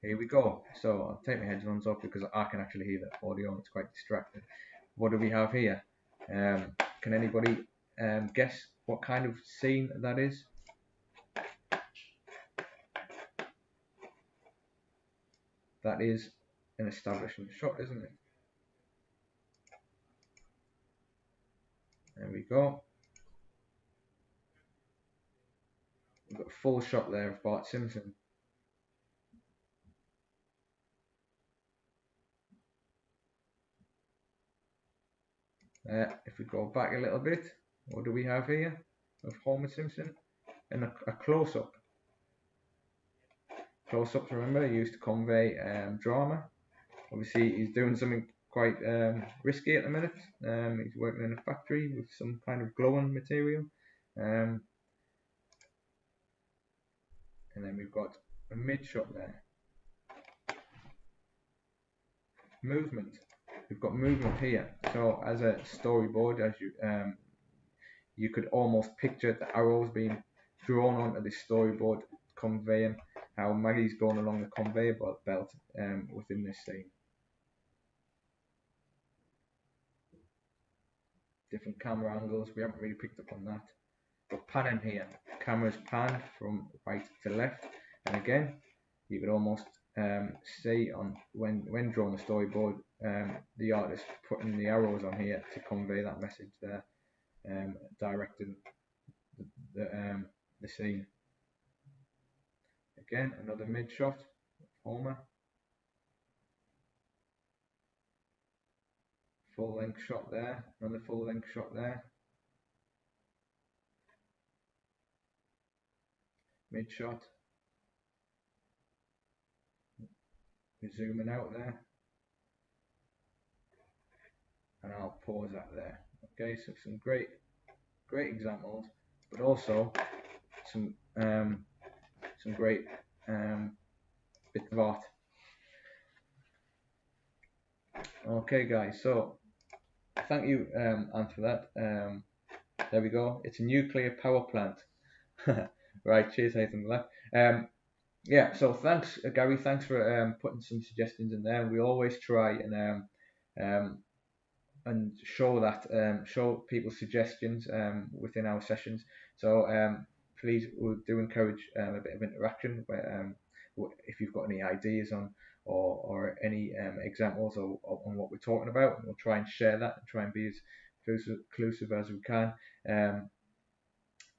here we go. So I'll take my headphones off because I can actually hear the audio and it's quite distracting. What do we have here? Can anybody guess what kind of scene that is? That is an establishing shot, isn't it? There we go. We've got a full shot there of Bart Simpson. If we go back a little bit, what do we have here of Homer Simpson? And a close-up. Close-ups, remember, used to convey drama. Obviously, he's doing something quite risky at the minute. He's working in a factory with some kind of glowing material. And then we've got a mid shot there. movement. We've got movement here. So as a storyboard, as you could almost picture the arrows being drawn onto this storyboard, conveying how Maggie's going along the conveyor belt within this scene. Different camera angles, we haven't really picked up on that. But panning here, camera's panned from right to left, and again, you could almost see on when drawing the storyboard, the artist putting the arrows on here to convey that message there, directing the scene. Again, another mid shot, Homer. Full length shot there, another full length shot there. Mid shot. We're zooming out there. And I'll pause that there. Okay, so some great examples, but also some great bits of art. Okay guys, so thank you Anne for that. There we go, it's a nuclear power plant. Right, cheers Nathan for that. Yeah, so thanks Gary, thanks for putting some suggestions in there. We always try and show people suggestions within our sessions. So please, we do encourage a bit of interaction. If you've got any ideas on or any examples on what we're talking about, we'll try and share that and try and be as inclusive as we can.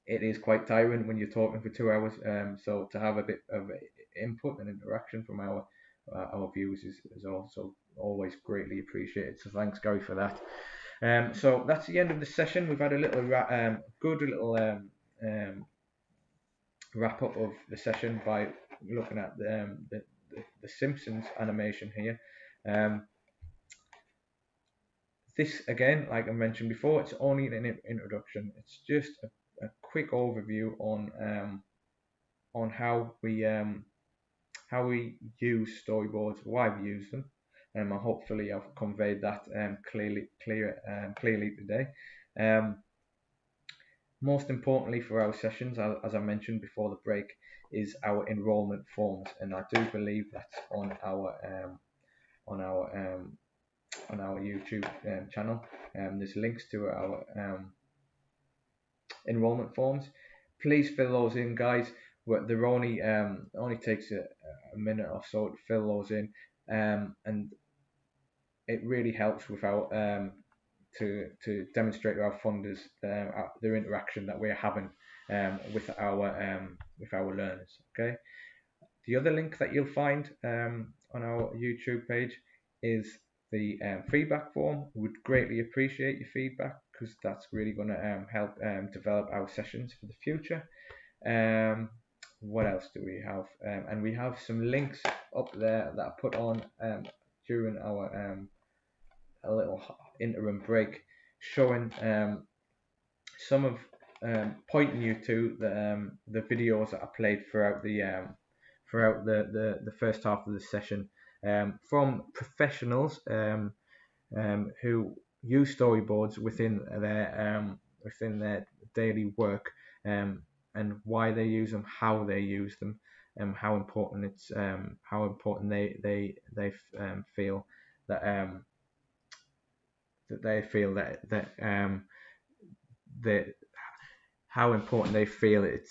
It is quite tiring when you're talking for 2 hours, so to have a bit of input and interaction from our viewers is also always greatly appreciated. So thanks Gary for that. So that's the end of the session. We've had a little good little wrap up of the session by looking at the Simpsons animation here. This again, like I mentioned before, it's only an introduction. It's just a quick overview on how we use storyboards, why we use them, and hopefully I've conveyed that clearly today. Most importantly for our sessions, as I mentioned before the break, is our enrollment forms, and I do believe that's on our YouTube channel. There's links to our enrollment forms. Please fill those in, guys. They're only takes a minute or so to fill those in, and it really helps with our to demonstrate to our funders their interaction that we're having with our learners. Okay. The other link that you'll find on our YouTube page is the feedback form. We would greatly appreciate your feedback because that's really going to help develop our sessions for the future. What else do we have? And we have some links up there that I put on during our a little interim break, showing some of pointing you to the videos that I played throughout the first half of the session from professionals who use storyboards within their daily work, and why they use them, how they use them, and how important they feel how important they feel it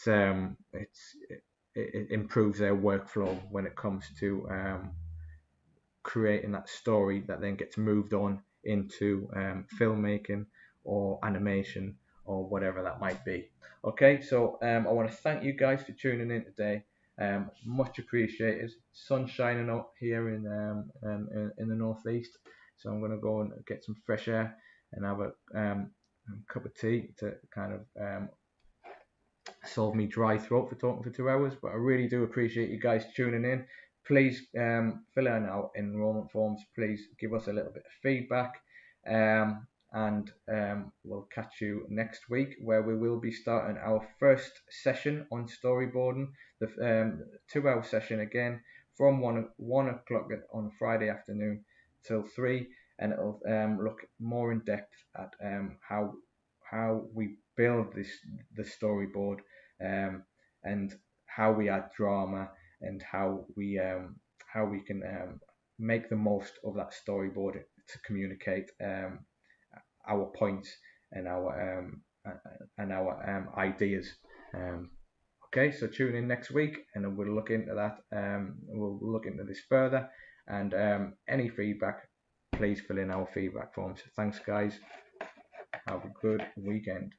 improves their workflow when it comes to creating that story that then gets moved on into filmmaking or animation or whatever that might be. Okay, so I want to thank you guys for tuning in today. Much appreciated. Sun shining out here in the northeast, so I'm going to go and get some fresh air and have a cup of tea to kind of solve me dry throat for talking for 2 hours. But I really do appreciate you guys tuning in. Please fill in our enrollment forms. Please give us a little bit of feedback, and we'll catch you next week, where we will be starting our first session on storyboarding, the 2 hour session again from 1 o'clock on Friday afternoon till 3, and it'll look more in depth at how we build the storyboard, and how we add drama, and how we can make the most of that storyboard to communicate our points and our ideas. Okay, so tune in next week, and we'll look into that. We'll look into this further, and any feedback, please fill in our feedback forms. Thanks, guys. Have a good weekend.